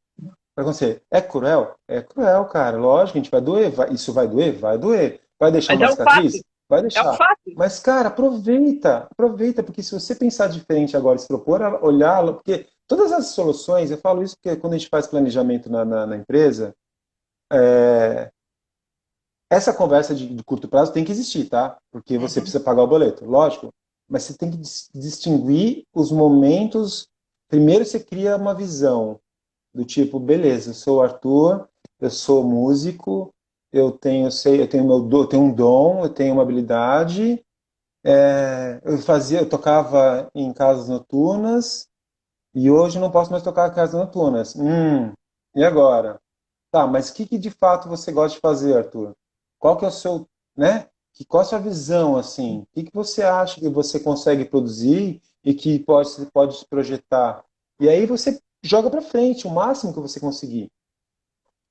acontecer. É cruel? É cruel, cara. Lógico, a gente vai doer. Isso vai doer? Vai doer. Vai deixar Mas uma é um fato, cicatriz? Vai é um deixar. fato. Mas, cara, aproveita, porque se você pensar diferente agora, se propor a olhar, porque todas as soluções, eu falo isso porque quando a gente faz planejamento na empresa, essa conversa de curto prazo tem que existir, tá? Porque você Uhum. precisa pagar o boleto, lógico. Mas você tem que distinguir os momentos. Primeiro você cria uma visão do tipo, beleza, eu sou o Arthur, eu sou músico, eu tenho eu tenho um dom, eu tenho uma habilidade, eu tocava em casas noturnas e hoje não posso mais tocar em casas noturnas. E agora? Tá, mas o que de fato você gosta de fazer, Arthur? Qual que é o seu, né? Qual é a sua visão, assim? O que você acha que você consegue produzir e que pode se projetar? E aí você joga para frente o máximo que você conseguir.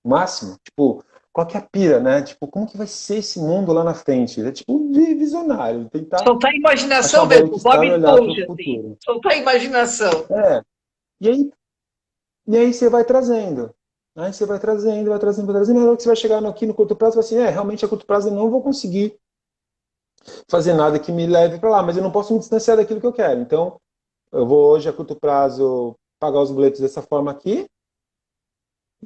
O máximo. Tipo, qual que é a pira, né? Tipo, como que vai ser esse mundo lá na frente? É tipo visionário, tentar Soltar a achar imaginação a bola mesmo, de Bob cristal e olhar para o Esponja, assim. futuro. Soltar a imaginação. É. E aí, e aí você vai trazendo. Aí você vai trazendo, vai trazendo, vai trazendo. Na hora que você vai chegar aqui no curto prazo, você vai assim, realmente a curto prazo eu não vou conseguir fazer nada que me leve para lá, mas eu não posso me distanciar daquilo que eu quero. Então, eu vou hoje a curto prazo pagar os boletos dessa forma aqui,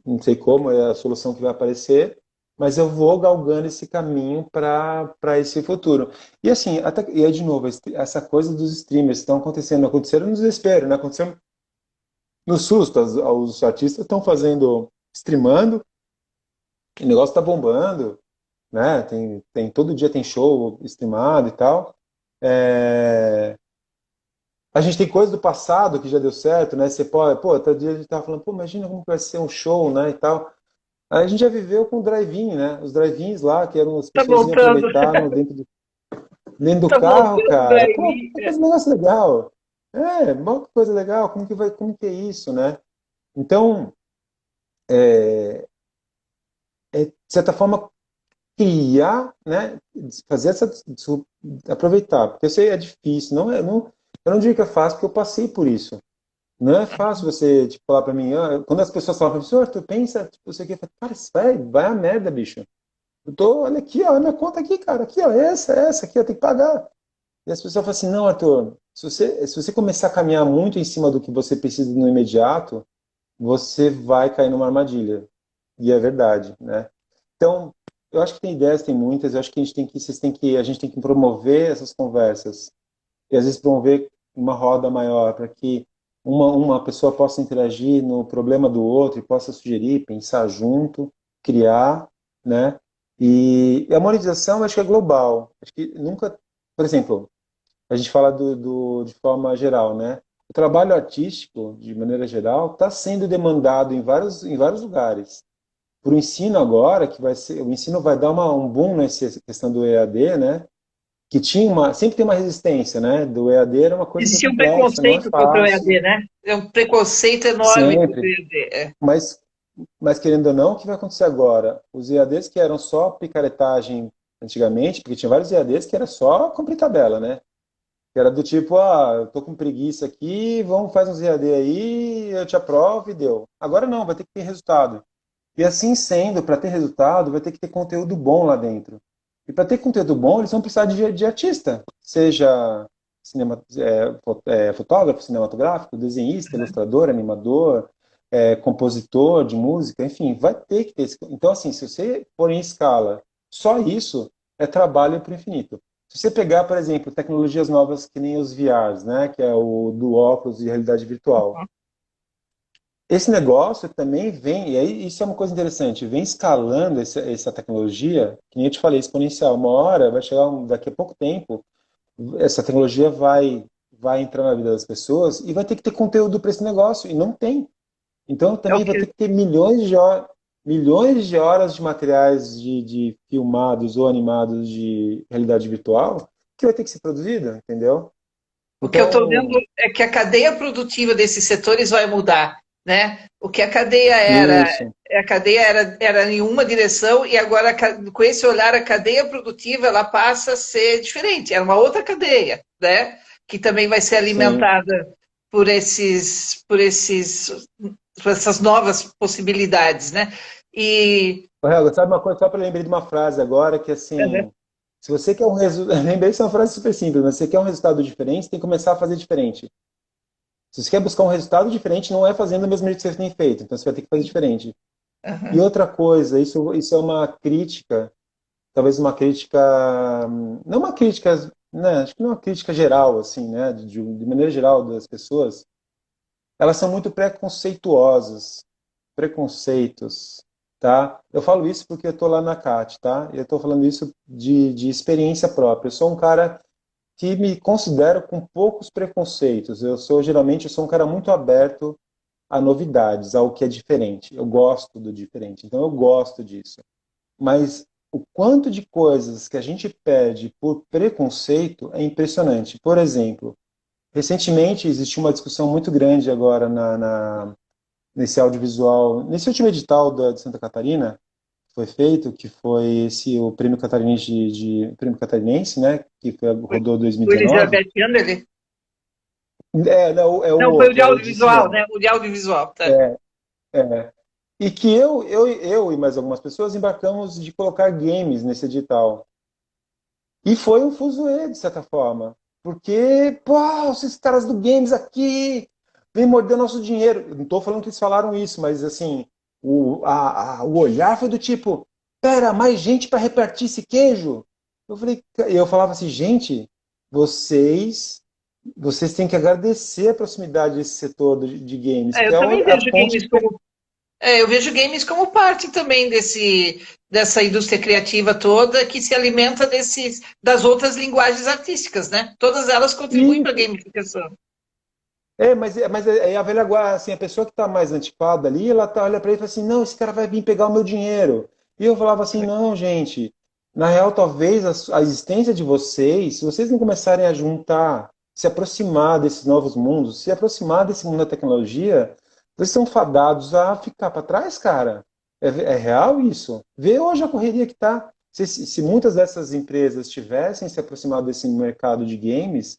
não sei como é a solução que vai aparecer, mas eu vou galgando esse caminho para esse futuro. E assim, e aí de novo, essa coisa dos streamers estão aconteceram no desespero, né? Aconteceram no susto, os artistas estão fazendo, streamando, o negócio está bombando, né? Todo dia tem show streamado e tal. É, a gente tem coisa do passado que já deu certo, né? Você pode, pô, outro dia a gente tava falando, pô, imagina como que vai ser um show, né, e tal. Aí a gente já viveu com o drive-in, né? Os drive-ins lá, que eram as Tá pessoas iam voltando, aproveitar dentro do tá carro, voltando cara. daí. Pô, que coisa negócio legal. Bom, que coisa legal, como que é isso, né? Então, de certa forma, criar, né, fazer aproveitar, porque eu sei é difícil, eu não digo que é fácil, porque eu passei por isso. Não é fácil você tipo, falar para mim, quando as pessoas falam para mim, tu pensa, tipo, você quer, cara, vai a merda, bicho. Olha aqui, ó, a minha conta aqui, cara, aqui, ó, essa aqui, eu tenho que pagar. E as pessoas falam assim, não, Arthur, se você começar a caminhar muito em cima do que você precisa no imediato, você vai cair numa armadilha. E é verdade, né? Então, eu acho que tem ideias, tem muitas, eu acho que a gente tem que promover essas conversas. E às vezes promover uma roda maior para que uma pessoa possa interagir no problema do outro e possa sugerir, pensar junto, criar, né? E a monetização acho que é global. Acho que nunca, por exemplo, a gente fala de forma geral, né? O trabalho artístico, de maneira geral, está sendo demandado em vários lugares. Para o ensino agora, que vai ser, o ensino vai dar um boom nessa questão do EAD, né? Que sempre tem uma resistência, né? Do EAD era uma coisa que é Existia um complexa, não é preconceito contra o EAD, fácil, né? É um preconceito enorme contra o sempre. EAD. Mas, mas querendo ou não, o que vai acontecer agora? Os EADs que eram só picaretagem antigamente, porque tinha vários EADs que era só cumprir tabela, né? Que era do tipo, eu tô com preguiça aqui, vamos fazer uns EAD aí, eu te aprovo e deu. Agora não, vai ter que ter resultado. E assim sendo, para ter resultado, vai ter que ter conteúdo bom lá dentro. E para ter conteúdo bom, eles vão precisar de artista, seja fotógrafo cinematográfico, desenhista, ilustrador, animador, compositor de música, enfim, vai ter que ter. Então, assim, se você for em escala, só isso é trabalho para o infinito. Se você pegar, por exemplo, tecnologias novas que nem os VRs, né, que é o do óculos de realidade virtual, esse negócio também vem, e aí isso é uma coisa interessante, vem escalando essa tecnologia, que nem eu te falei, exponencial. Uma hora, vai chegar daqui a pouco tempo, essa tecnologia vai entrar na vida das pessoas e vai ter que ter conteúdo para esse negócio, e não tem. Então É o também vai que ter que ter milhões de horas de materiais de filmados ou animados de realidade virtual que vai ter que ser produzido, entendeu? O que eu estou vendo Então, é que a cadeia produtiva desses setores vai mudar, né? O que a cadeia era, isso. era em uma direção e agora com esse olhar a cadeia produtiva ela passa a ser diferente, é uma outra cadeia, né? Que também vai ser Sim. alimentada por essas novas possibilidades, né? E Ô, Helga, sabe uma coisa, só para lembrar de uma frase agora, que assim, se você quer um resultado, lembrei de uma frase super simples, mas se você quer um resultado diferente, você tem que começar a fazer diferente. Se você quer buscar um resultado diferente, não é fazendo do mesmo jeito que você tem feito, então você vai ter que fazer diferente. E outra coisa, isso é uma crítica, talvez uma crítica, não uma crítica, né, acho que não é uma crítica geral, assim, né, de maneira geral das pessoas, elas são muito preconceituosas, preconceitos, tá? Eu falo isso porque eu tô lá na CAT, tá? Eu tô falando isso de experiência própria. Eu sou um cara que me considero com poucos preconceitos. Geralmente, eu sou um cara muito aberto a novidades, ao que é diferente. Eu gosto do diferente, então eu gosto disso. Mas o quanto de coisas que a gente perde por preconceito é impressionante. Por exemplo, recentemente existiu uma discussão muito grande agora nesse audiovisual, nesse último edital de Santa Catarina, que foi feito, que foi o prêmio catarinense prêmio catarinense, né, que rodou o 2019. Elizabeth Anderle. Não, é o Não, foi o de outro, é o de audiovisual, cinema. né? O de audiovisual, tá? É, é. E que eu e mais algumas pessoas embarcamos de colocar games nesse edital. E foi um fuzuê, de certa forma. Porque, pô, esses caras do games aqui vêm morder nosso dinheiro. Eu não estou falando que eles falaram isso, mas assim, o olhar foi do tipo, pera, mais gente para repartir esse queijo? Eu falava assim, gente, vocês, vocês têm que agradecer a proximidade desse setor de games, que Eu é também a vejo ponte games que como eu vejo games como parte também dessa indústria criativa toda que se alimenta das outras linguagens artísticas, né? Todas elas contribuem para a isso. gamificação. Mas é a velha guarda, assim, a pessoa que está mais antiquada ali, ela olha para ele e fala assim, não, esse cara vai vir pegar o meu dinheiro. E eu falava assim, não, gente, na real, talvez a existência de vocês, se vocês não começarem a juntar, se aproximar desses novos mundos, se aproximar desse mundo da tecnologia, vocês são fadados a ficar para trás, cara. É real isso. Vê hoje a correria que tá. Se muitas dessas empresas tivessem se aproximado desse mercado de games,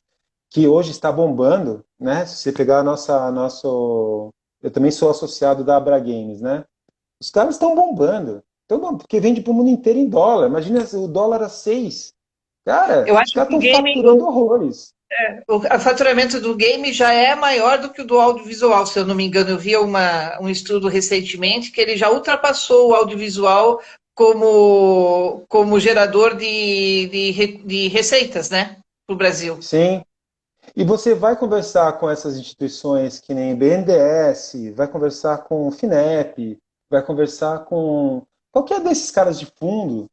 que hoje está bombando, né? Se você pegar eu também sou associado da Abra Games, né? Os caras estão bombando. Então, porque vende para o mundo inteiro em dólar. Imagina o dólar a 6. Cara, Eu os acho caras que o estão game, faturando horrores. o faturamento do game já é maior do que o do audiovisual, se eu não me engano. Eu vi um estudo recentemente que ele já ultrapassou o audiovisual como gerador de receitas, né, para o Brasil. Sim. E você vai conversar com essas instituições que nem BNDES, vai conversar com o FINEP, vai conversar com qualquer desses caras de fundo.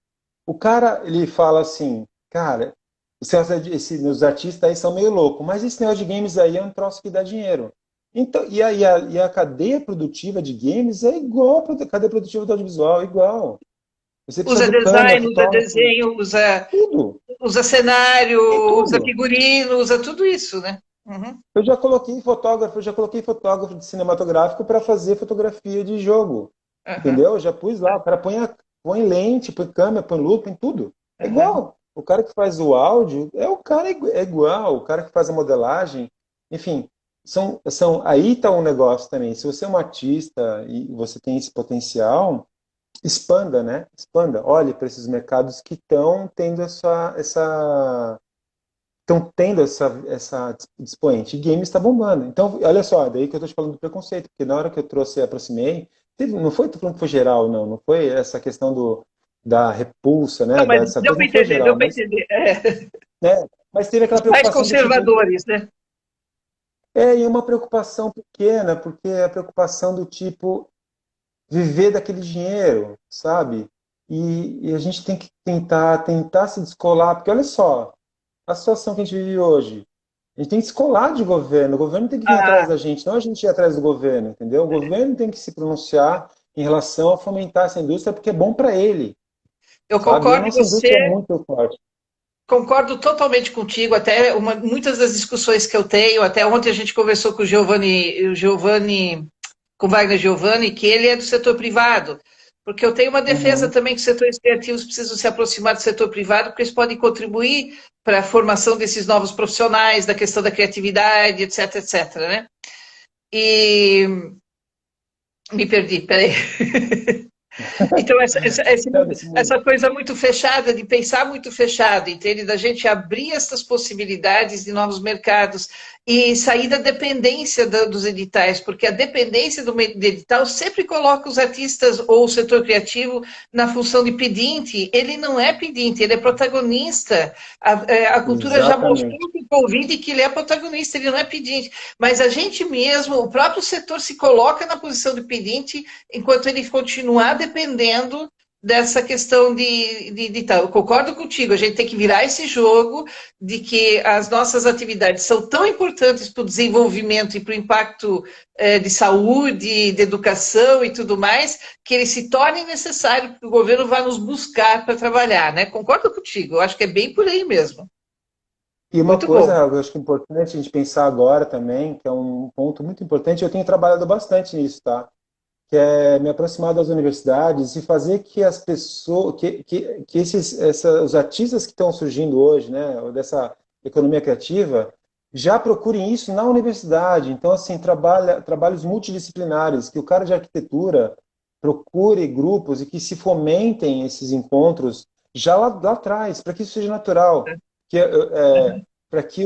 O cara, ele fala assim, cara, os artistas aí são meio loucos, mas esse negócio de games aí é um troço que dá dinheiro. Então, e a cadeia produtiva de games é igual a cadeia produtiva do audiovisual, igual. Você precisa Usa do câmera, design, usa fotógrafo, desenho, tudo, usa cenário, tem usa tudo. figurino, usa tudo isso, né? Uhum, Eu já coloquei fotógrafo de cinematográfico para fazer fotografia de jogo. uhum, Entendeu? Eu já pus lá, o cara põe lente, põe câmera, põe luz, põe tudo. É uhum. igual. O cara que faz o áudio é o cara é igual, o cara que faz a modelagem, enfim, aí está um negócio também. Se você é um artista e você tem esse potencial, expanda, né? Expanda. Olhe para esses mercados que estão tendo essa dispoente. E game está bombando. Então, olha só, daí que eu estou te falando do preconceito, porque na hora que eu trouxe e aproximei, não foi, tô falando que foi geral, não foi essa questão da repulsa, Não, né, mas dessa coisa, não foi deu geral, para entender. É. né, mas teve Os aquela pais preocupação do tipo, conservadores, né? e uma preocupação pequena, porque a preocupação do tipo, viver daquele dinheiro, sabe? E a gente tem que tentar se descolar, porque olha só, a situação que a gente vive hoje. A gente tem que se colar de governo. O governo tem que vir atrás Ah, da gente, não a gente ir atrás do governo, entendeu? O governo tem que se pronunciar em relação a fomentar essa indústria porque é bom para ele, eu sabe? E a concordo com nossa indústria é você, muito forte. concordo totalmente contigo. Até muitas das discussões que eu tenho, até ontem a gente conversou com com Wagner Giovanni, que ele é do setor privado. Porque eu tenho uma defesa Uhum, também que os setores criativos precisam se aproximar do setor privado, porque eles podem contribuir para a formação desses novos profissionais, da questão da criatividade, etc, etc, né? E me perdi, peraí. Então, Não, desse mundo. essa coisa muito fechada, de pensar muito fechado, entende? Da gente abrir essas possibilidades de novos mercados e sair da dependência dos editais, porque a dependência do edital sempre coloca os artistas ou o setor criativo na função de pedinte. Ele não é pedinte, ele é protagonista. A cultura já mostrou Exatamente. com o Covid que ele é protagonista, ele não é pedinte. Mas a gente mesmo, o próprio setor se coloca na posição de pedinte enquanto ele continuar dependendo dessa questão de tal. Eu concordo contigo, a gente tem que virar esse jogo de que as nossas atividades são tão importantes para o desenvolvimento e para o impacto de saúde, de educação e tudo mais, que ele se torne necessário que o governo vá nos buscar para trabalhar, né? Concordo contigo, eu acho que é bem por aí mesmo. E uma Muito coisa, bom. Raul, eu acho que é importante a gente pensar agora também, que é um ponto muito importante, eu tenho trabalhado bastante nisso, tá? Que é me aproximar das universidades e fazer que as pessoas, que os artistas que estão surgindo hoje, né, dessa economia criativa, já procurem isso na universidade. Então, assim, trabalhos multidisciplinares, que o cara de arquitetura procure grupos e que se fomentem esses encontros já lá atrás, para que isso seja natural, que para que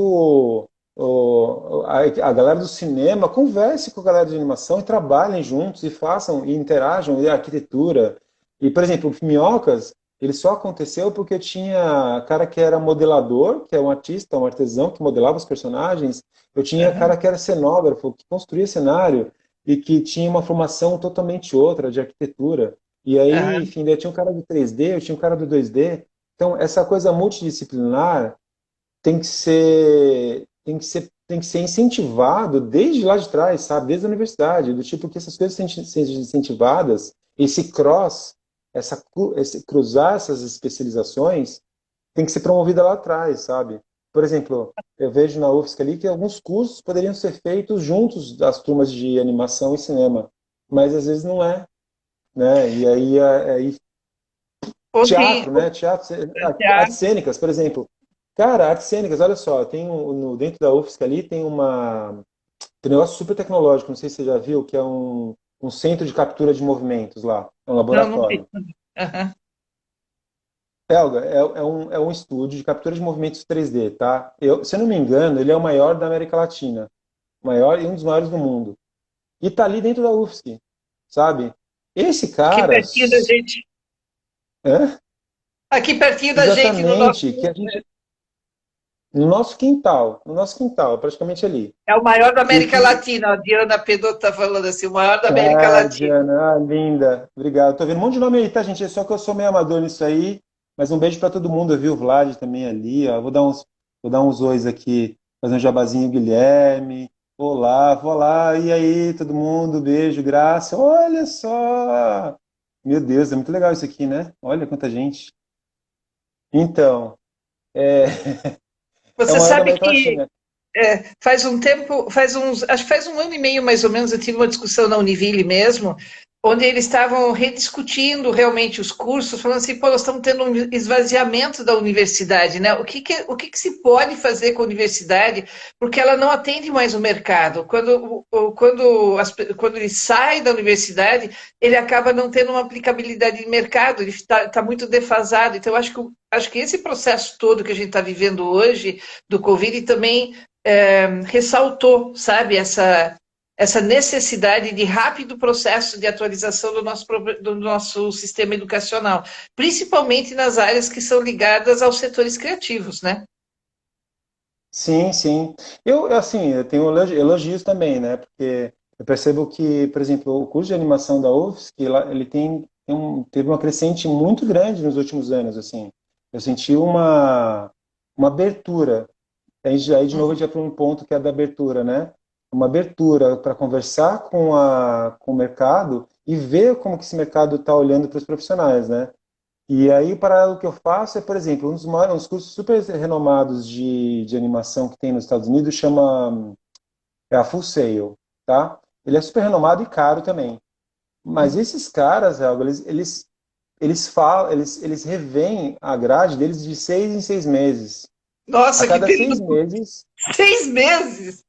a galera do cinema converse com a galera de animação e trabalhem juntos e façam e interajam e a arquitetura. E, por exemplo, o Minhocas, ele só aconteceu porque tinha cara que era modelador, que é um artista, um artesão que modelava os personagens. Eu tinha cara que era cenógrafo, que construía cenário e que tinha uma formação totalmente outra de arquitetura. E aí, enfim, daí tinha um cara do 3D, eu tinha um cara do 2D. Então, essa coisa multidisciplinar tem que ser incentivado desde lá de trás, sabe? Desde a universidade, do tipo que essas coisas sejam incentivadas, esse cruzar essas especializações tem que ser promovida lá atrás, sabe? Por exemplo, eu vejo na UFSC ali que alguns cursos poderiam ser feitos juntos das turmas de animação e cinema, mas às vezes não é, né? E aí Ontem, Teatro, né? Teatro, artes teatro, cênicas, por exemplo. Cara, artes cênicas, olha só, tem no, dentro da UFSC ali tem um negócio super tecnológico, não sei se você já viu, que é um centro de captura de movimentos lá, é um não vi. laboratório. Aham. Helga, é um estúdio de captura de movimentos 3D, tá? Se eu não me engano, ele é o maior da América Latina, maior e um dos maiores do mundo. E tá ali dentro da UFSC, sabe? Esse Aqui cara, pertinho da gente. é, Aqui pertinho da gente, no nosso. exatamente, que a gente, no nosso quintal, praticamente ali. É o maior da E América que, Latina. A Diana Pedro está falando assim, o maior da América ah, Latina. Diana, linda, obrigado. Tô vendo um monte de nome aí, tá, gente? É só que eu sou meio amador nisso aí, mas um beijo para todo mundo. Eu vi o Vlad também ali, ó. Vou dar uns ois aqui, fazer um jabazinho, Guilherme. Olá, vou lá, e aí, todo mundo, beijo, graça. Olha só! Meu Deus, é muito legal isso aqui, né? Olha quanta gente. Então, é, é o Você maior da sabe América que Latina. faz um tempo, acho que faz um ano e meio mais ou menos, eu tive uma discussão na Univille mesmo, onde eles estavam rediscutindo realmente os cursos, falando assim, pô, nós estamos tendo um esvaziamento da universidade, né? O que que se pode fazer com a universidade? Porque ela não atende mais o mercado. Quando ele sai da universidade, ele acaba não tendo uma aplicabilidade de mercado, ele está muito defasado. Então, eu acho que esse processo todo que a gente está vivendo hoje, do Covid, também ressaltou, sabe, essa necessidade de rápido processo de atualização do nosso sistema educacional, principalmente nas áreas que são ligadas aos setores criativos, né? Sim, sim. Assim, eu tenho elogios também, né? Porque eu percebo que, por exemplo, o curso de animação da UFSC, ele teve uma crescente muito grande nos últimos anos, assim. Eu senti uma abertura. Aí, de novo, a gente vai para um ponto que é da abertura, né? Uma abertura para conversar com o mercado e ver como que esse mercado está olhando para os profissionais, né? E aí, o paralelo que eu faço é, por exemplo, uns cursos super renomados de animação que tem nos Estados Unidos chama a Full Sail, tá? Ele é super renomado e caro também. Mas esses caras, Helga, eles falam, eles revêem a grade deles de 6 em 6 meses. A Nossa, que cada seis período! meses, 6 meses!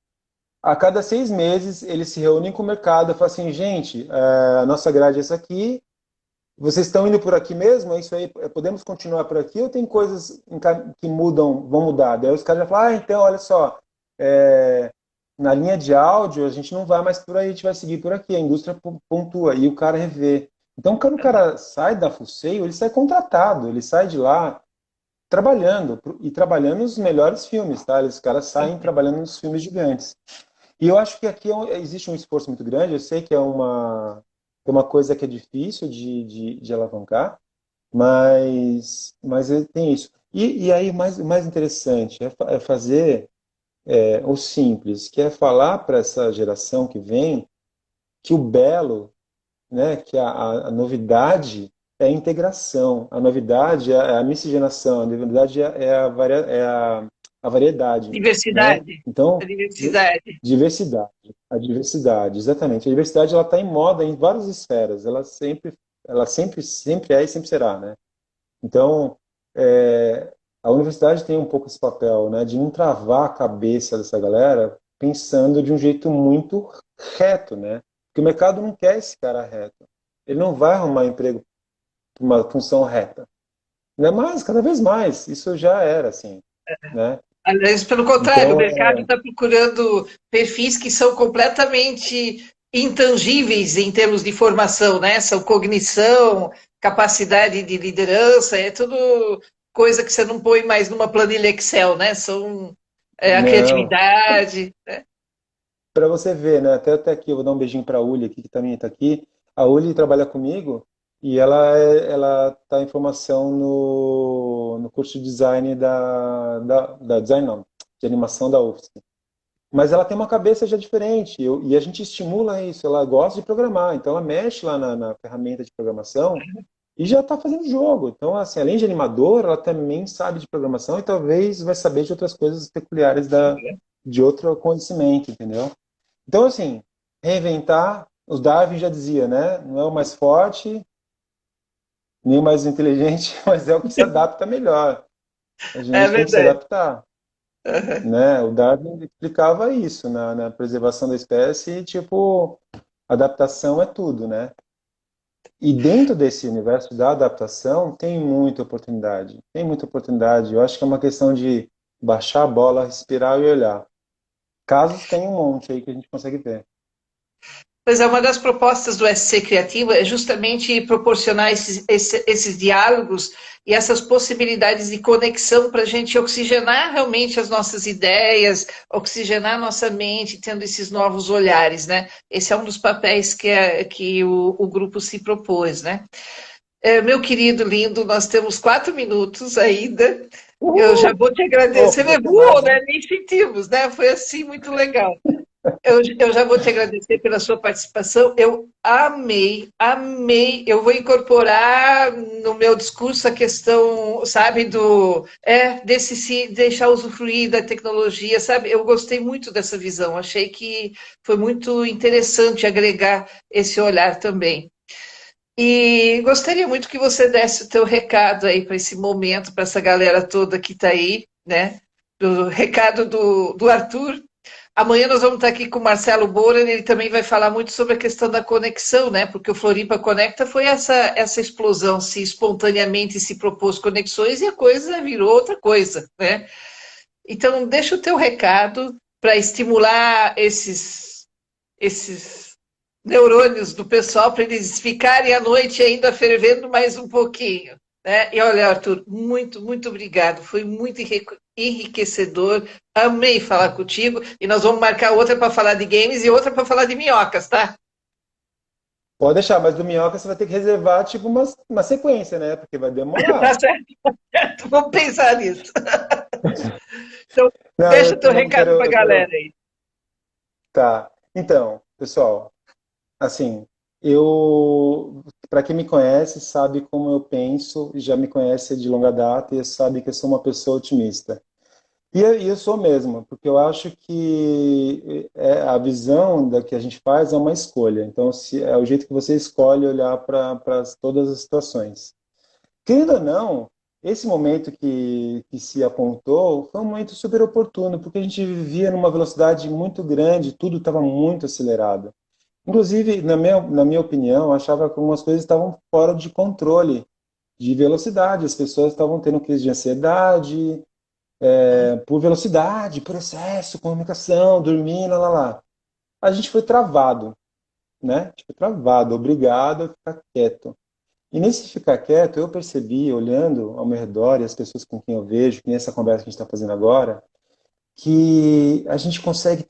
a cada 6 meses, eles se reúnem com o mercado e falam assim, gente, a nossa grade é essa aqui, vocês estão indo por aqui mesmo? É isso aí? Podemos continuar por aqui ou tem coisas que mudam, vão mudar? Daí os caras já falam, então, olha só, é, na linha de áudio a gente não vai mais por aí, a gente vai seguir por aqui, a indústria pontua, e o cara revê. Então, quando o cara sai da Fuseio, ele sai contratado, ele sai de lá trabalhando, e trabalhando nos melhores filmes, tá? Os caras saem trabalhando nos filmes gigantes. E eu acho que aqui existe um esforço muito grande, eu sei que é uma coisa que é difícil de alavancar, mas tem isso. E aí, o mais interessante é fazer o simples, que é falar para essa geração que vem que o belo, né, que a novidade é a integração, a novidade é a miscigenação, a novidade é a variedade, né? Diversidade, a Então, diversidade. diversidade, a diversidade, exatamente. A diversidade ela está em moda em várias esferas, ela sempre é e sempre será, né? Então, a universidade tem um pouco esse papel, né, de não travar a cabeça dessa galera pensando de um jeito muito reto, né? Porque o mercado não quer esse cara reto. Ele não vai arrumar emprego para uma função reta. Né? Mas, cada vez mais, isso já era assim, né? Aliás, pelo contrário, o Então, mercado está procurando perfis que são completamente intangíveis em termos de formação, né? São cognição, capacidade de liderança, é tudo coisa que você não põe mais numa planilha Excel, né? São a não. criatividade, né? Para você ver, né? Até aqui, eu vou dar um beijinho para a Uli aqui, que também está aqui. A Uli trabalha comigo e ela está em formação no curso de design da design não, de animação da UFSC. Mas ela tem uma cabeça já diferente e a gente estimula isso. Ela gosta de programar, então ela mexe lá na ferramenta de programação e já está fazendo jogo. Então, assim, além de animadora, ela também sabe de programação e talvez vai saber de outras coisas peculiares de outro conhecimento, entendeu? Então, assim, reinventar, os Darwin já dizia, né? Não é o mais forte, nem o mais inteligente, mas é o que se adapta melhor. A É gente tem que se verdade. adaptar, Aham. né? O Darwin explicava isso na preservação da espécie, tipo, adaptação é tudo, né? E dentro desse universo da adaptação tem muita oportunidade. Tem muita oportunidade. Eu acho que é uma questão de baixar a bola, respirar e olhar. Casos tem um monte aí que a gente consegue ver. Pois é, uma das propostas do SC Criativo é justamente proporcionar esses diálogos e essas possibilidades de conexão para a gente oxigenar realmente as nossas ideias, oxigenar a nossa mente, tendo esses novos olhares, né? Esse é um dos papéis que o grupo se propôs, né? Meu querido lindo, nós temos 4 minutos ainda. Eu já Uhul! vou te Oh, agradecer. Você vai me ter voou, mais, né? hein? Nem sentimos, né? Foi assim muito legal. Eu já vou te agradecer pela sua participação. Eu amei, amei. Eu vou incorporar no meu discurso a questão, sabe, desse se deixar usufruir da tecnologia, sabe? Eu gostei muito dessa visão. Achei que foi muito interessante agregar esse olhar também. E gostaria muito que você desse o teu recado aí para esse momento, para essa galera toda que está aí, né? Do recado do Arthur. Amanhã nós vamos estar aqui com o Marcelo Boran, ele também vai falar muito sobre a questão da conexão, né? Porque o Floripa Conecta foi essa explosão, se espontaneamente se propôs conexões e a coisa virou outra coisa, né? Então, deixa o teu recado para estimular esses neurônios do pessoal para eles ficarem à noite ainda fervendo mais um pouquinho. Né? E olha, Arthur, muito, muito obrigado. Foi muito enriquecedor. Amei falar contigo. E nós vamos marcar outra para falar de games e outra para falar de minhocas, tá? Pode deixar, mas do Minhoca você vai ter que reservar tipo uma sequência, né? Porque vai Tá demorar. certo? Vamos pensar nisso. Então, Não, deixa o teu recado para a eu galera quero. aí. Tá. Então, pessoal, assim, eu, para quem me conhece, sabe como eu penso, já me conhece de longa data e sabe que eu sou uma pessoa otimista. E eu sou mesmo, porque eu acho que a visão da que a gente faz é uma escolha. Então, se é o jeito que você escolhe olhar para todas as situações. Querendo ou não, esse momento que se apontou foi um momento super oportuno, porque a gente vivia numa velocidade muito grande, tudo estava muito acelerado. Inclusive, na minha opinião, eu achava que algumas coisas estavam fora de controle, de velocidade. As pessoas estavam tendo crise de ansiedade, por velocidade, por excesso, comunicação, dormir, lá, lá, lá. A gente foi travado, né? A gente foi travado, obrigado a ficar quieto. E nesse ficar quieto, eu percebi, olhando ao meu redor e as pessoas com quem eu vejo, que nessa conversa que a gente está fazendo agora, que a gente consegue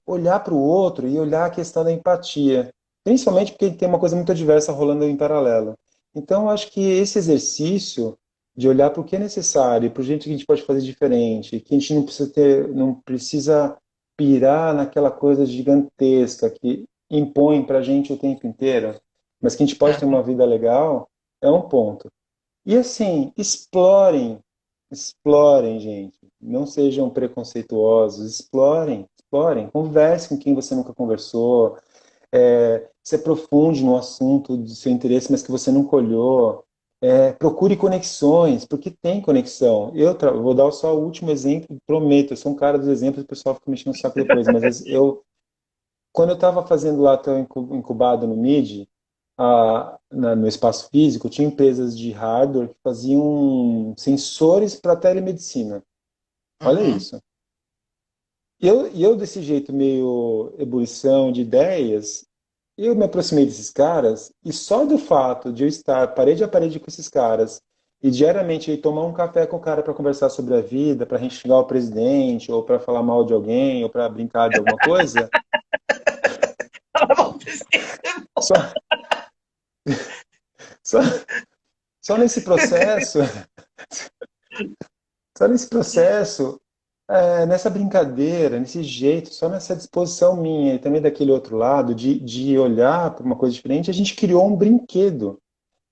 olhar para o outro e olhar a questão da empatia, principalmente porque tem uma coisa muito diversa rolando em paralelo. Então, eu acho que esse exercício de olhar para o que é necessário, para o jeito que a gente pode fazer diferente, que a gente não precisa pirar naquela coisa gigantesca que impõe para a gente o tempo inteiro, mas que a gente pode ter uma vida legal, é um ponto. E assim, explorem, explorem, gente. Não sejam preconceituosos, explorem, explorem. Converse com quem você nunca conversou, se aprofunde no assunto do seu interesse, mas que você nunca olhou. Procure conexões, porque tem conexão. Vou dar só o último exemplo, prometo, eu sou um cara dos exemplos, o pessoal fica mexendo no saco depois, mas quando eu estava fazendo lá, tão incubado no MID, no espaço físico, tinha empresas de hardware que faziam sensores para telemedicina. Olha Uhum. isso. E eu, desse jeito meio ebulição de ideias, eu me aproximei desses caras e só do fato de eu estar parede a parede com esses caras e diariamente ir tomar um café com o cara para conversar sobre a vida, para a gente xingar o presidente, ou para falar mal de alguém, ou para brincar de alguma coisa, só, só, só nesse processo, só nesse processo, nessa brincadeira, nesse jeito, só nessa disposição minha e também daquele outro lado, de olhar para uma coisa diferente, a gente criou um brinquedo. Pra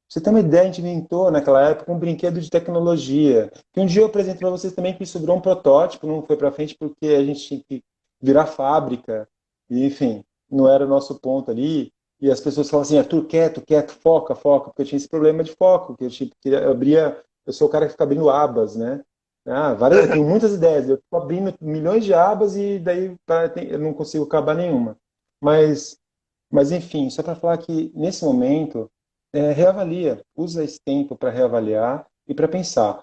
você ter uma ideia, a gente inventou naquela época um brinquedo de tecnologia, que um dia eu apresento para vocês também que sobrou um protótipo, não foi para frente porque a gente tinha que virar fábrica, e, enfim, não era o nosso ponto ali, E as pessoas falam assim, Arthur, quieto, quieto, foca, foca, porque eu tinha esse problema de foco, que eu, tipo, eu abria, eu sou o cara que fica abrindo abas, né? Várias, eu tenho muitas ideias, eu fico abrindo milhões de abas e daí eu não consigo acabar nenhuma. Mas, mas enfim, só para falar que nesse momento, reavalia, usa esse tempo para reavaliar e para pensar.